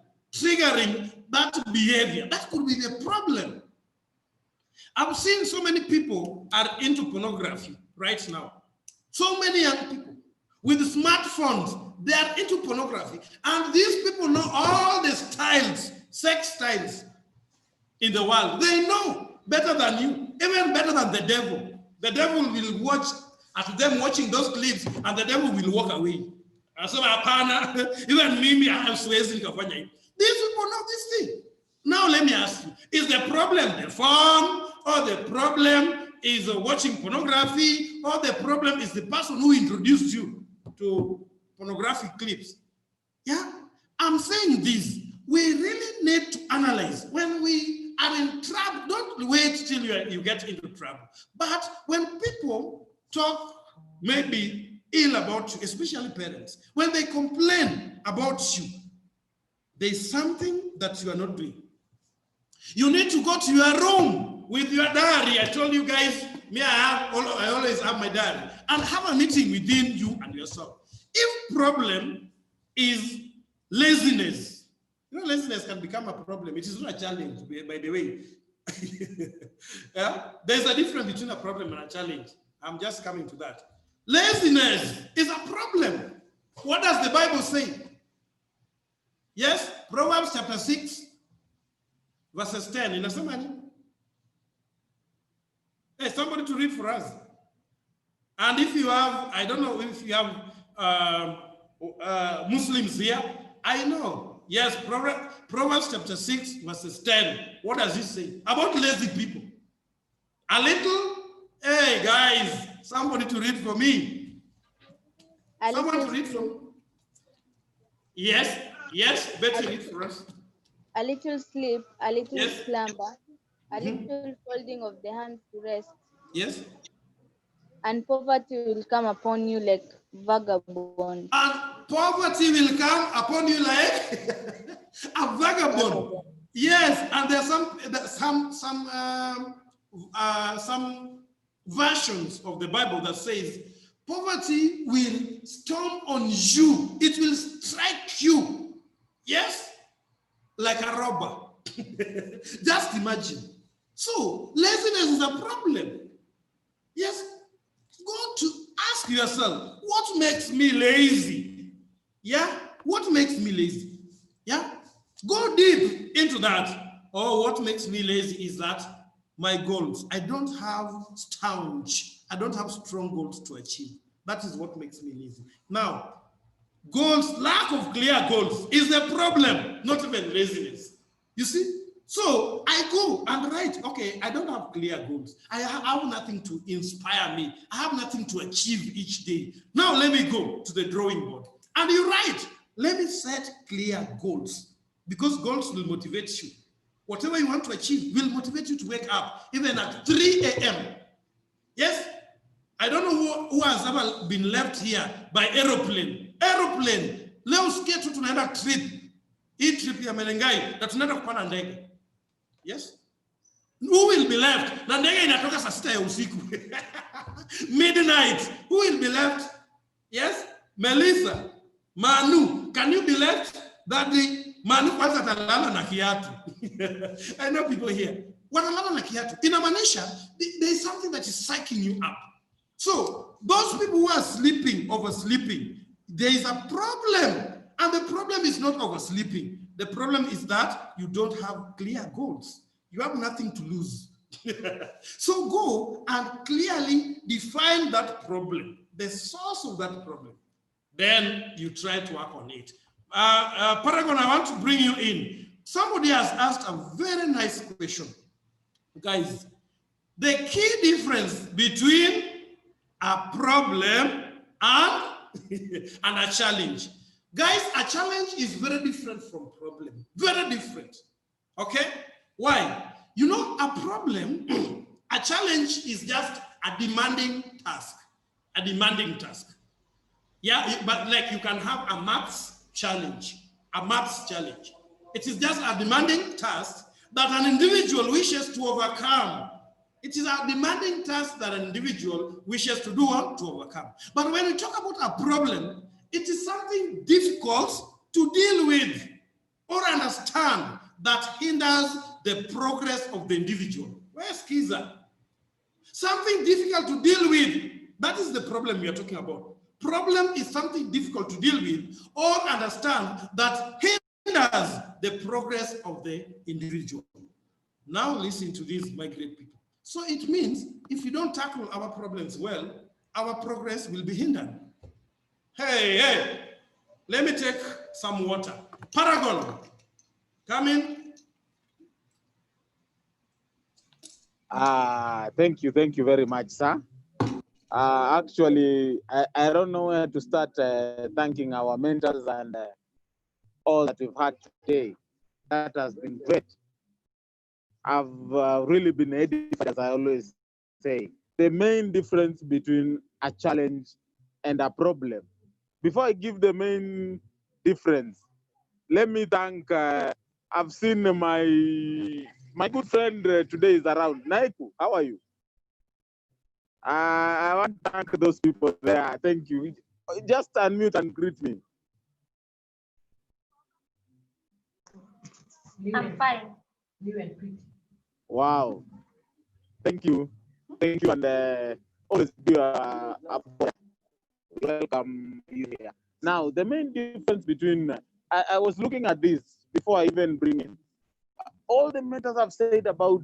that behavior. That could be the problem. I've seen so many people are into pornography right now. So many young people with smartphones, they are into pornography. And these people know all the styles, sex styles in the world. They know better than you, even better than the devil. The devil will watch at them watching those clips, and the devil will walk away. So even me, I'm swearing. These people know this thing. Now let me ask you, is the problem the form, or the problem is watching pornography, or the problem is the person who introduced you to pornographic clips? Yeah, I'm saying this. We really need to analyze when we are in trouble. Don't wait till you get into trouble. But when people talk maybe ill about you, especially parents, when they complain about you, there's something that you are not doing. You need to go to your room with your diary. I told you guys, I always have my diary, and have a meeting within you and yourself. If problem is laziness, laziness can become a problem. It is not a challenge, by the way. Yeah? There's a difference between a problem and a challenge. I'm just coming to that. Laziness is a problem. What does the Bible say? Yes, Proverbs chapter 6, verses 10. In somebody? Hey, somebody to read for us. And if you have, I don't know if you have Muslims here, I know. Yes, Proverbs chapter 6, verses 10. What does it say? About lazy people. A little, hey guys, somebody to read for me. Someone to read for me. Yes, Betty, read for us. A little sleep, a little Yes. slumber, a little folding of the hands to rest. Yes. And poverty will come upon you like vagabond. And poverty will come upon you like a vagabond. Yes, and there's some versions of the Bible that says poverty will storm on you. It will strike you. Yes, like a robber. Just imagine. So laziness is a problem. Yes. Go to ask yourself, what makes me lazy? Yeah? What makes me lazy? Yeah? Go deep into that. Or what makes me lazy is that my goals, I don't have staunch, I don't have strong goals to achieve. That is what makes me lazy. Now, goals, lack of clear goals is the problem, not even laziness. You see? So I go and write, okay, I don't have clear goals. I have nothing to inspire me. I have nothing to achieve each day. Now let me go to the drawing board. And you write, let me set clear goals, because goals will motivate you. Whatever you want to achieve will motivate you to wake up, even at 3 a.m. Yes? I don't know who has ever been left here by aeroplane. Aeroplane. Leo sikia tu tunaenda trip. Hii trip ya Menengai na tunaenda kupanda ndege. Yes? Who will be left? Na ndege inatoka saa 6 ya usiku. Midnight. Who will be left? Yes? Melissa. Manu. Can you be left? That day, Manu kwanza atalala na kiatu. I know people here. Wanalala na kiatu. Inamaanisha, there is something that is psyching you up. So, those people who are sleeping, oversleeping, there is a problem. And the problem is not oversleeping. The problem is that you don't have clear goals. You have nothing to lose. So go and clearly define that problem, the source of that problem. Then you try to work on it. Paragon, I want to bring you in. Somebody has asked a very nice question. Guys, the key difference between a problem and a challenge. Guys, a challenge is very different from problem. Very different. Okay? Why? You know, a problem, a challenge is just a demanding task. A demanding task. Yeah, but like you can have a maths challenge. A maths challenge. It is just a demanding task that an individual wishes to overcome. It is a demanding task that an individual wishes to do what? To overcome. But when we talk about a problem, it is something difficult to deal with or understand that hinders the progress of the individual. Where's Kiza? Something difficult to deal with. That is the problem we are talking about. Problem is something difficult to deal with or understand that hinders the progress of the individual. Now listen to this, my great people. So it means if you don't tackle our problems well, our progress will be hindered. Hey, let me take some water. Paragon, come in. Thank you very much, sir. Actually, I don't know where to start thanking our mentors and all that we've had today. That has been great. I've really been edified, as I always say. The main difference between a challenge and a problem. Before I give the main difference, let me thank, I've seen my good friend today is around. Naiku, how are you? I want to thank those people there. Thank you. Just unmute and greet me. I'm fine. Wow. Thank you. Thank you. And always do welcome you here. Now, the main difference between, I was looking at this before I even bring in. All the matters I've said about,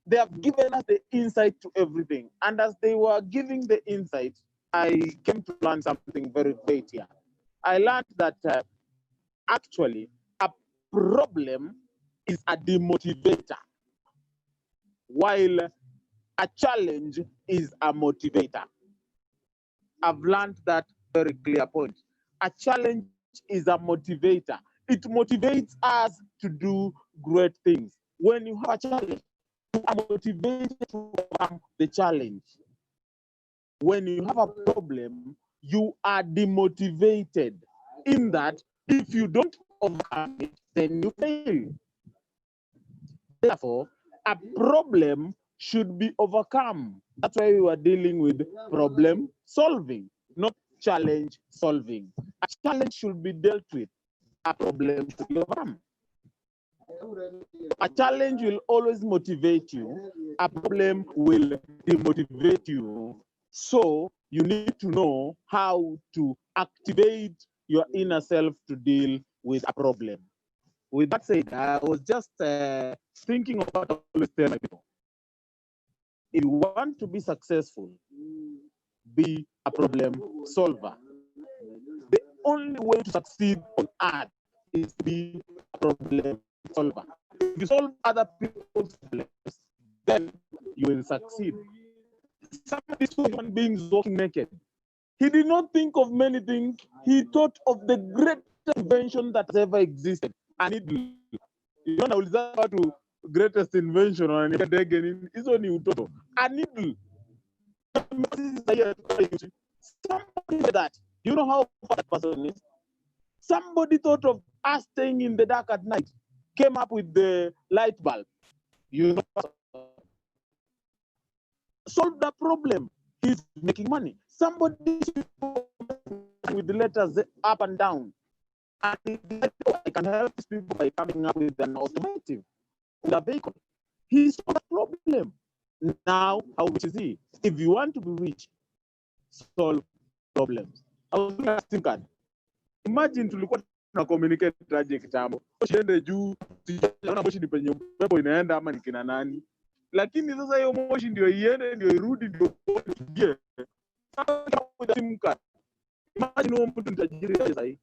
they have given us the insight to everything. And as they were giving the insight, I came to learn something very great here. I learned that actually a problem is a demotivator, while a challenge is a motivator. I've learned that very clear point. A challenge is a motivator. It motivates us to do great things. When you have a challenge, you are motivated to overcome the challenge. When you have a problem, you are demotivated in that if you don't overcome it, then you fail. Therefore, a problem should be overcome. That's why we were dealing with problem solving, not challenge solving. A challenge should be dealt with. A problem should be overcome. A challenge will always motivate you. A problem will demotivate you. So you need to know how to activate your inner self to deal with a problem. With that said, I was just thinking of what I always tell my people. If you want to be successful, be a problem solver. The only way to succeed on earth is to be a problem solver. If you solve other people's problems, then you will succeed. Somebody saw human beings walking naked. He did not think of many things. He thought of the greatest invention that has ever existed. A needle. You know, nauliza watu greatest invention wanaandika ndege nini? Hizo ni utoto. A needle. Somebody said that. You know how far that person is? Somebody thought of us staying in the dark at night, came up with the light bulb. You know, solve the problem. He's making money. Somebody with the letters up and down. And I can help these people by coming up with an automotive, with a vehicle. He solved the problem. Now, how rich is he? If you want to be rich, solve problems. I was looking at SIM card. Imagine tulikuwa tuna communicate aje kitambo. Usiende juu, sijaona moshi ni penye upepo inaenda ama ni kina nani. Lakini sasa hiyo moshi ndio iende, ndio irudi, ndio igie. Sasa SIM card. Imagine huyo mtu ni tajiri sasa hii.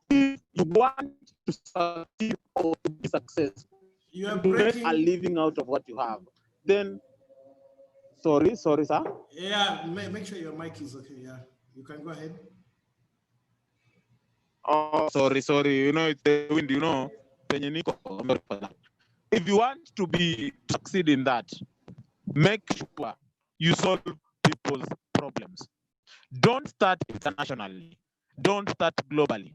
If you want to succeed or to be successful, You are to make breaking a living out of what you have, then sorry, sir. Yeah, make sure your mic is okay. Yeah, you can go ahead. Oh, sorry. You know, it's the wind, you know. If you want to succeed in that, make sure you solve people's problems. Don't start internationally. Don't start globally.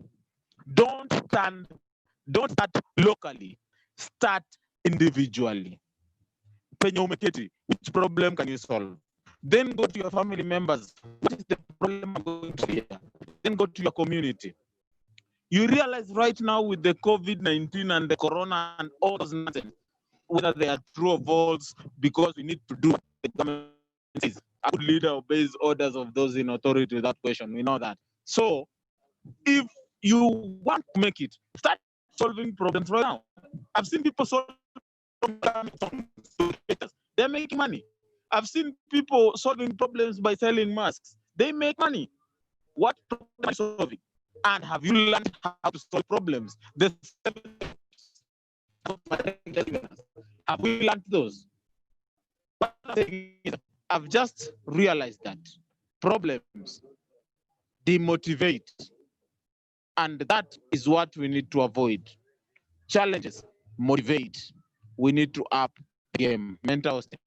Don't start locally. Start individually. Penye umeketi, which problem can you solve? Then go to your family members. What is the problem I'm going to here? Then go to your community. You realize right now with the COVID-19 and the corona and all those nonsense, whether they are true or false, because we need to do what the government says. A good leader obeys orders of those in authority without question. We know that. So if you want to make it, start solving problems right now. I've seen people solve problems. They're making money. I've seen people solving problems by selling masks. They make money. What problem are you solving? And have you learned how to solve problems? Have we learned those? I've just realized that problems demotivate, and that is what we need to avoid. Challenges motivate. We need to up the game. Mental state.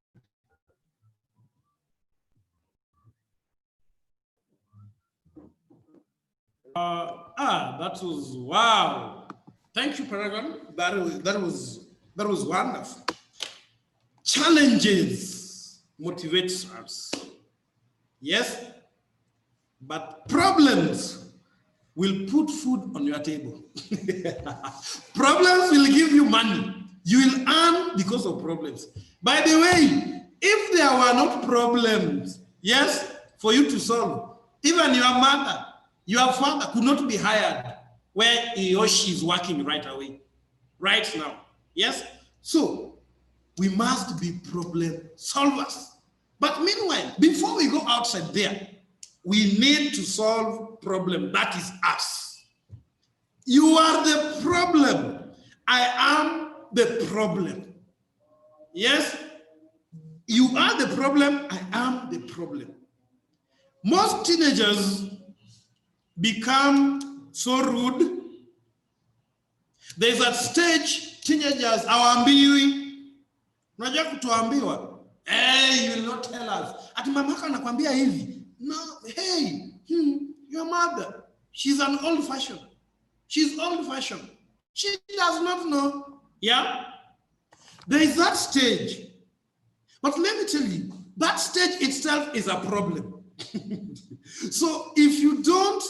That was wow. Thank you, Paragon. That was wonderful. Challenges motivate us. Yes, but problems will put food on your table. Problems will give you money. You will earn because of problems. By the way, if there were not problems, yes, for you to solve, even your mother, your father could not be hired where he or she is working right away, right now. Yes? So we must be problem solvers. But meanwhile, before we go outside there, we need to solve problem. That is us. You are the problem. I am the problem. Yes? You are the problem. I am the problem. Most teenagers become so rude. There's that stage, teenagers, hawaambiwi. Unajua kutoambiwa. Hey, you will not tell us. Ati mamaka anakwambia hivi. No, hey, your mother, she's an old fashioned. She's old fashioned. She does not know. Yeah? There is that stage. But let me tell you, that stage itself is a problem. So if you don't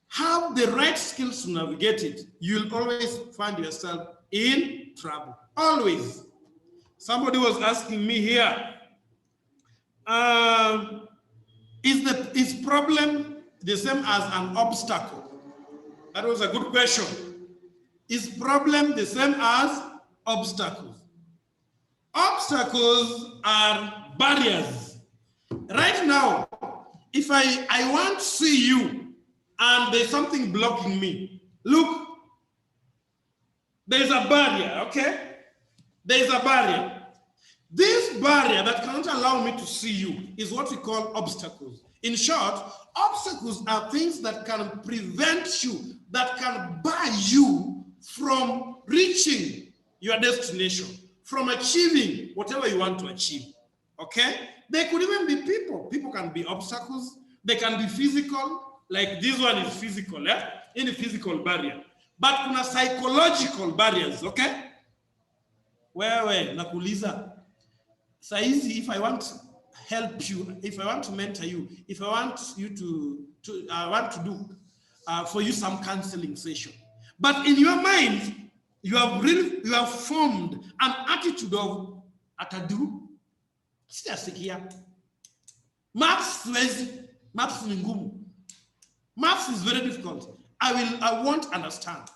have the right skills to navigate it, you'll always find yourself in trouble. Always. Somebody was asking me here, is problem the same as an obstacle? That was a good question. Is problem the same as obstacles? Obstacles are barriers. Right now, if I want to see you and there's something blocking me, look, there's a barrier, okay? There's a barrier. This barrier that cannot allow me to see you is what we call obstacles. In short, obstacles are things that can prevent you, that can bar you from reaching your destination, from achieving whatever you want to achieve, okay? They could even be people. People can be obstacles. They can be physical, like this one is physical, any physical barrier. But kuna psychological barriers, okay? Wewe, nakuuliza, saizi, if I want to help you, if I want to mentor you, if I want you to do for you some counseling session, but in your mind, you have formed an attitude of atadu. Sitasikia. Maths ni ngumu. Maths is very difficult. I won't understand.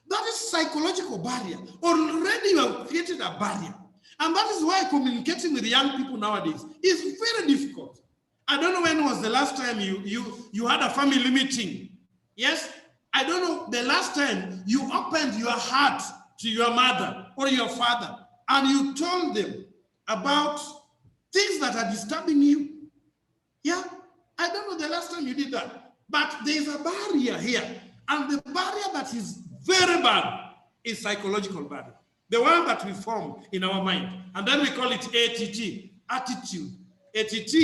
That is psychological barrier. Already you have created a barrier. And that is why communicating with young people nowadays is very difficult. I don't know when was the last time you had a family meeting. Yes? I don't know the last time you opened your heart to your mother or your father and you told them about things that are disturbing you. Yeah? I don't know the last time you did that. But there's a barrier here. And the barrier that is very bad is psychological barrier. The one that we form in our mind. And then we call it ATT, attitude. ATT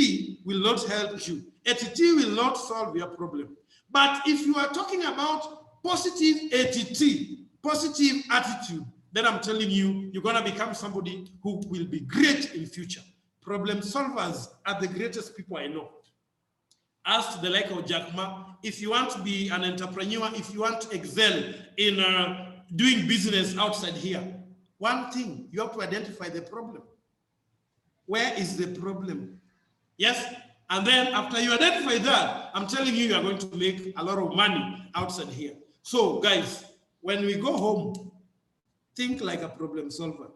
will not help you. ATT will not solve your problem. But if you are talking about positive ATT, positive attitude, then I'm telling you, you're gonna become somebody who will be great in future. Problem solvers are the greatest people I know. Ask the like of Jack Ma, if you want to be an entrepreneur, if you want to excel in doing business outside here, one thing, you have to identify the problem. Where is the problem? Yes? And then after you identify that, I'm telling you, you are going to make a lot of money outside here. So guys, when we go home, think like a problem solver.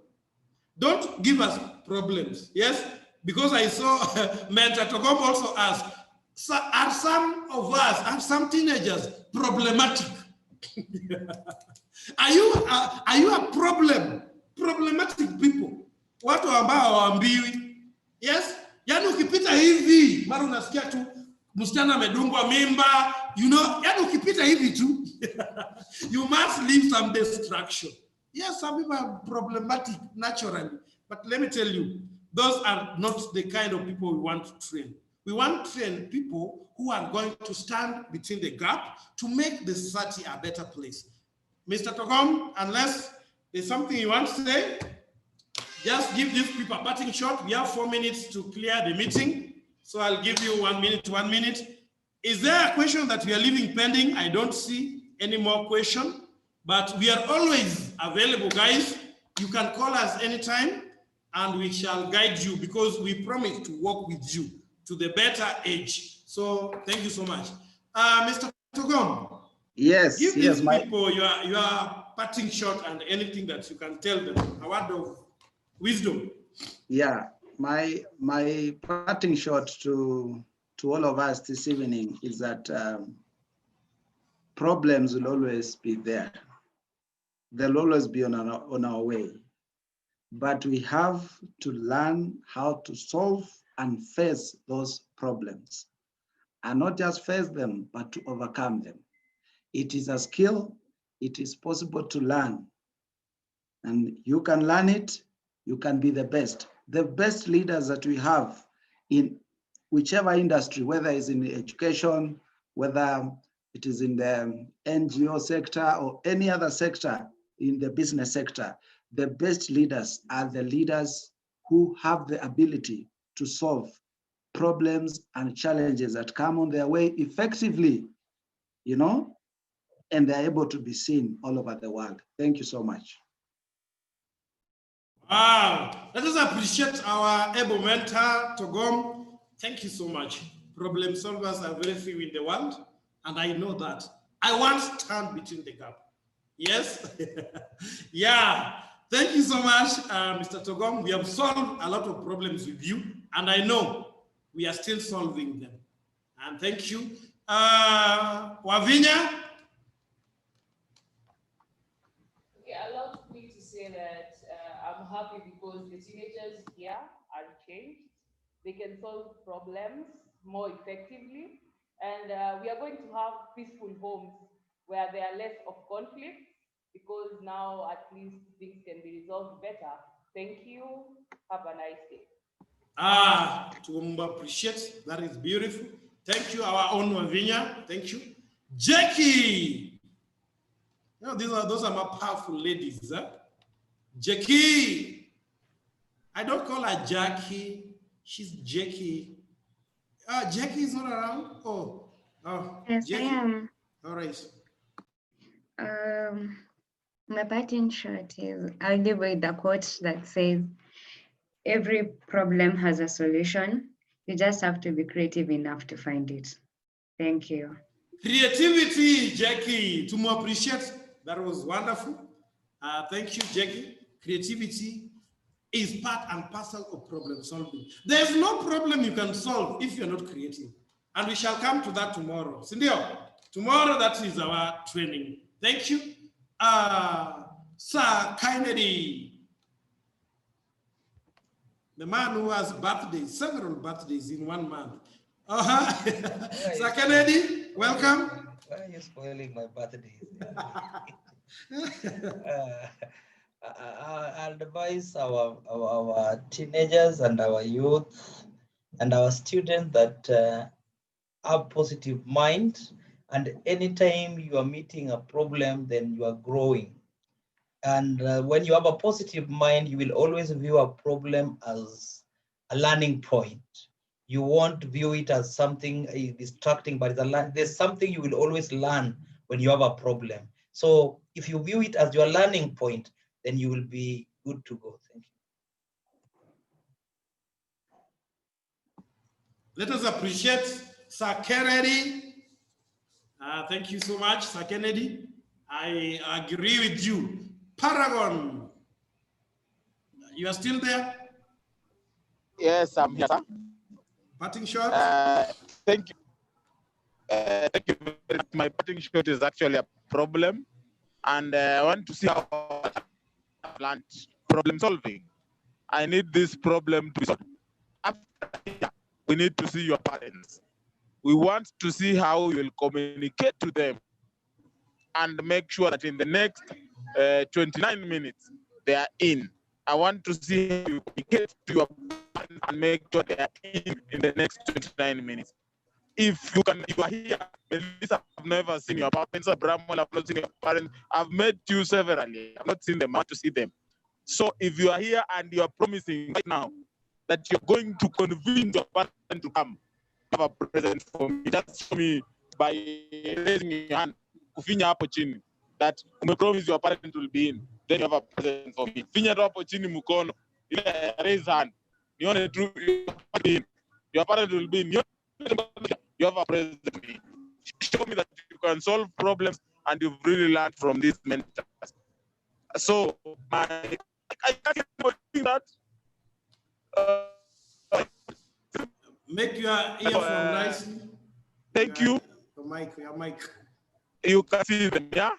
Don't give us problems, yes? Because I saw Mentor Togom also asked, so are some of us, are some teenagers problematic? Are you a problem? Problematic people. Watu ambao hawaambiwi. Yes? Yaani ukipita hivi, mara unasikia tu msichana amedungwa mimba, you know, yaani ukipita hivi tu. You must leave some distraction. Yes, some people are problematic naturally, but let me tell you, those are not the kind of people we want to train. We want to train people who are going to stand between the gap to make the society a better place. Mr. Togom, unless there's something you want to say, just give these people a parting shot. We have 4 minutes to clear the meeting. So I'll give you 1 minute, 1 minute. Is there a question that we are leaving pending? I don't see any more question, but we are always available, guys. You can call us anytime and we shall guide you because we promise to work with you to the better age. So thank you so much. Mr. Togom. Yes, Give yes, these people your parting shot and anything that you can tell them, a word of wisdom. Yeah, my parting shot to all of us this evening is that problems will always be there. They'll always be on our way. But we have to learn how to solve and face those problems. And not just face them, but to overcome them. It is a skill. It is possible to learn. And you can learn it. You can be the best. The best leaders that we have in whichever industry, whether it's in education, whether it is in the NGO sector or any other sector in the business sector, the best leaders are the leaders who have the ability to solve problems and challenges that come on their way effectively, you know, and they're able to be seen all over the world. Thank you so much. Wow, let us appreciate our able mentor, Togom. Thank you so much. Problem solvers are very few in the world, and I know that. I want to stand between the gap. Yes? Yeah. Thank you so much, Mr. Togom. We have solved a lot of problems with you, and I know we are still solving them. And thank you. Wavinya? Okay, allow me to say that I'm happy because the teenagers here are changed. They can solve problems more effectively. And we are going to have peaceful homes where there are less of conflict because now at least things can be resolved better. Thank you. Have a nice day. To appreciate, that is beautiful. Thank you, our own Wavinya. Thank you. Jackie. You know, those are my powerful ladies. Huh? Jackie. I don't call her Jackie. She's Jackie. Jackie is not around? Oh, Yes, Jackie? I am. All right. My parting shot is I'll give you the quote that says, every problem has a solution. You just have to be creative enough to find it. Thank you. Creativity, Jackie. To more appreciate. That was wonderful. Thank you, Jackie. Creativity is part and parcel of problem solving. There's no problem you can solve if you're not creative. And we shall come to that tomorrow. Sindio, tomorrow that is our training. Thank you. Sir Kennedy, the man who has birthdays, several birthdays in 1 month. Sir Kennedy, welcome. Why are you spoiling my birthdays? I advise our teenagers and our youth and our students that have positive mind, and anytime you are meeting a problem, then you are growing. And when you have a positive mind, you will always view a problem as a learning point. You won't view it as something distracting, but there's something you will always learn when you have a problem. So if you view it as your learning point, then you will be good to go. Thank you. Let us appreciate Sir Kennedy. Thank you so much, Sir Kennedy. I agree with you. Paragon, you are still there? Yes, I'm here, sir. Parting shot? Thank you. Thank you very much. My parting shot is actually a problem, and I want to see how I've learned problem solving. I need this problem to be solved. After we need to see your parents. We want to see how you will communicate to them and make sure that in the next 29 minutes they are in. I want to see how you communicate to your parents and make sure they are in the next 29 minutes. If you are here, Melissa, I've never seen your parents, Bramwell, I've not seen your parents. I've met you severally. I've not seen them. I want to see them. So if you are here and you are promising right now that you're going to convince your parents to come, have a present for me, just show me by raising your hand, kufinya hapo chini, that promise your parents will be in, then you have a present for me. Finya tu hapo chini mkono, ile raise hand. Nione tu your parents will be in. You have a present for me. Show me that you can solve problems and you've really learned from these mentors. So I can't do that. Make your earphone nicely. Thank you. Your mic. You can see them, yeah?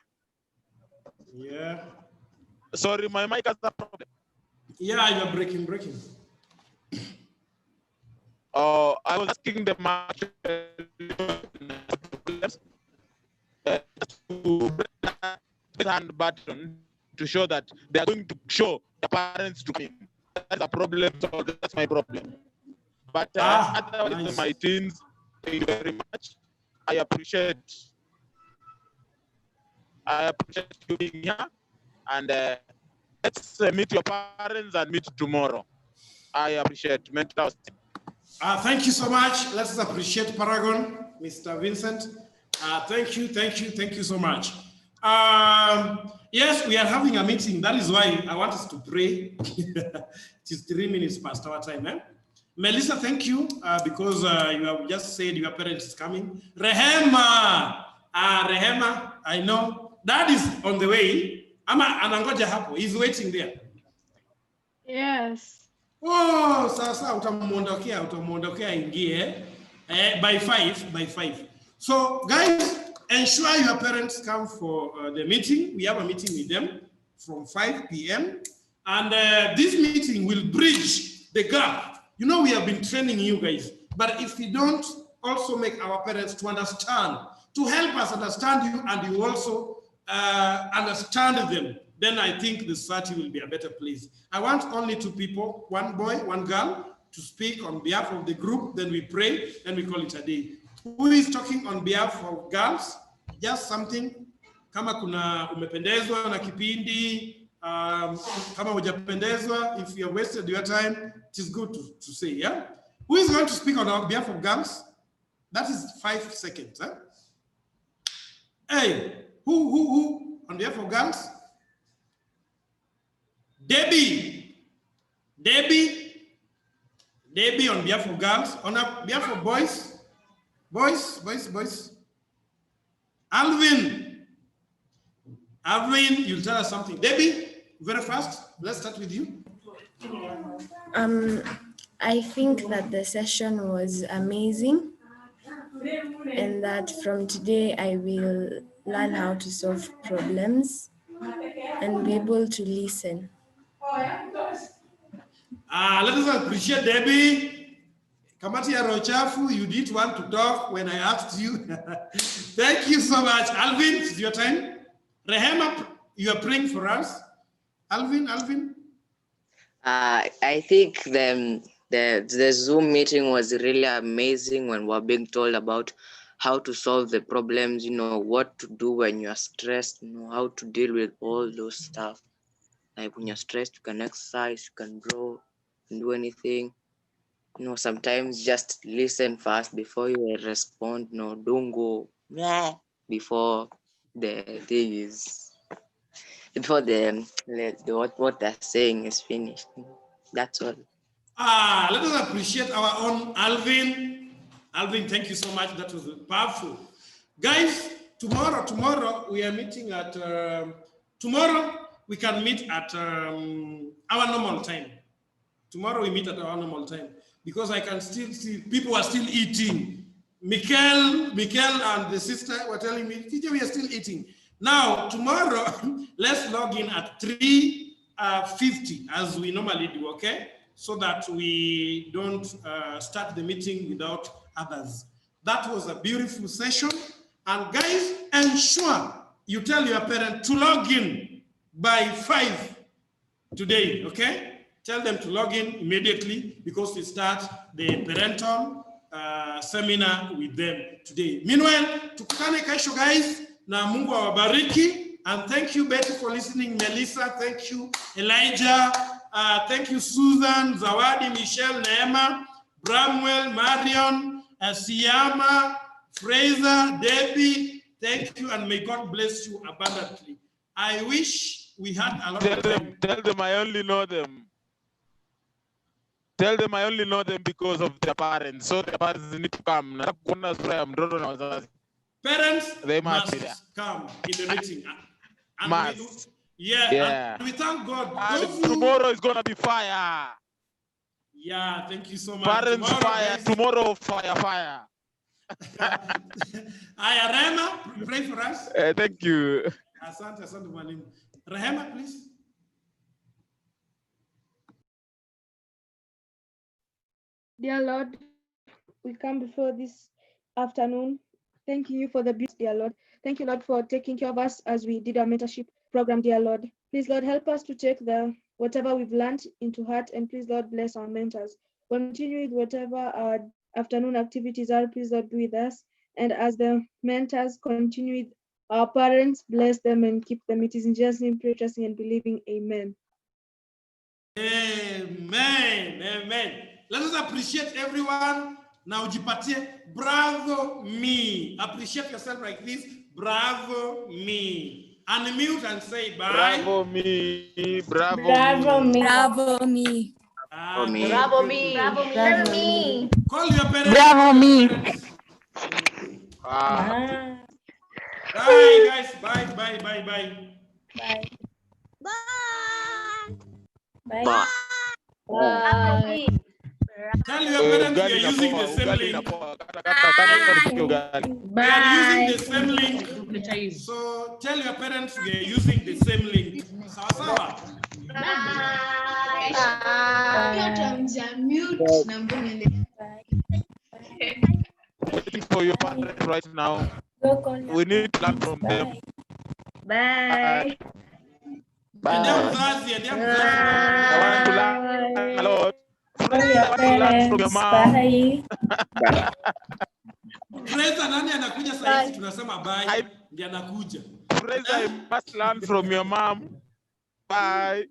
Yeah. Sorry, my mic has a problem. Yeah, you're breaking. I was asking them to press hand button to show that they are going to show the parents to me. That's a problem, so that's my problem. But otherwise, nice. My teens, thank you very much. I appreciate you being here, and let's meet your parents and meet tomorrow. I appreciate mental. Thank you so much. Let's appreciate Paragon, Mr. Vincent. Thank you so much. Yes, we are having a meeting. That is why I want us to pray. It is 3 minutes past our time. Eh? Melissa, thank you because you have just said your parents is coming. Rehema, I know. Dad is on the way. Ama anangoja hapo. He's waiting there. Yes. Oh, sasa utamuondokea ingie by 5. So guys, ensure your parents come for the meeting. We have a meeting with them from 5 p.m. And this meeting will bridge the gap. You know, we have been training you guys, but if we don't also make our parents to understand, to help us understand you, and you also understand them, then I think the society will be a better place. I want only 2 people, 1 boy, 1 girl, to speak on behalf of the group. Then we pray, then we call it a day. Who is talking on behalf of girls? Just something. Kama kuna umependezwa na kipindi, kama hujapendezwa, if you have wasted your time, it is good to say, yeah? Who is going to speak on behalf of girls? That is 5 seconds, huh? Hey, who on behalf of girls? Debbie on behalf of girls. On behalf of boys. Alvin, you'll tell us something. Debbie, very fast. Let's start with you. I think that the session was amazing, and that from today I will learn how to solve problems and be able to listen. Let us appreciate Debbie. Kamati ya Rochafu, you didn't want to talk when I asked you. Thank you so much. Alvin, it's your time. Rehema, you are praying for us. Alvin. I think the Zoom meeting was really amazing when we're being told about how to solve the problems, what to do when you're stressed, how to deal with all those stuff. Like when you're stressed, you can exercise, you can draw, and do anything. Sometimes just listen first before you respond. No, don't go before the thing is, before the what they're saying is finished. That's all. Let us appreciate our own Alvin. Alvin, thank you so much. That was powerful. Guys, tomorrow we are meeting at, tomorrow we can meet at our normal time. Tomorrow we meet at our normal time because I can still see people are still eating. Mikel and the sister were telling me, teacher, we are still eating. Now, tomorrow, let's log in at 3:50 as we normally do, okay? So that we don't start the meeting without others. That was a beautiful session. And guys, ensure you tell your parent to log in by 5 today, okay? Tell them to log in immediately because we start the parental seminar with them today. Meanwhile, tukutane kesho guys, na Mungu awabariki. And thank you, Betty, for listening. Melissa, thank you. Elijah, thank you, Susan, Zawadi, Michelle, Neema, Bramwell, Marion, Siyama, Fraser, Debbie, thank you, and may God bless you abundantly. I wish we had a lot of time. Tell them I only know them. Tell them I only know them because of their parents. So their parents need to come. Parents they must come in the meeting. And yeah. And we thank God. And tomorrow is gonna be fire. Yeah, thank you so much. Parents Tomorrow, fire. guys. Tomorrow fire. Rehema, pray for us. Thank you. Asante mwalimu. Rehema, please. Dear Lord, we come before this afternoon, thanking you for the beauty, dear Lord. Thank you, Lord, for taking care of us as we did our mentorship program, dear Lord. Please, Lord, help us to take whatever we've learned into heart, and please, Lord, bless our mentors. Continue with whatever our afternoon activities are. Please, Lord, be with us. And as the mentors continue with our parents, bless them and keep them. It is in Jesus' name, pray, trusting and believing. Amen. Amen. Amen. Let us appreciate everyone. Now, jipatie, bravo me. Appreciate yourself like this. Bravo me. Unmute and say bye. Bravo me. Bravo, Bravo me. me. Bravo me. Bravo me. Bravo me. Call your parents. Bravo me. Bye, guys. Bye. Bye. Bye. Bye. Bye. Tell your parents we are using the same link. We are using the same link. So tell your parents we are using the same link. Sawa sawa. Waiting for your parents right now. We need to learn from them. Bye. Bye. I want to learn a lot. I want to learn from your mom. Fraser, nani anakuja sasa hivi tunasema bye. Ndiye anakuja. Fraser, you must learn from your mom. Bye.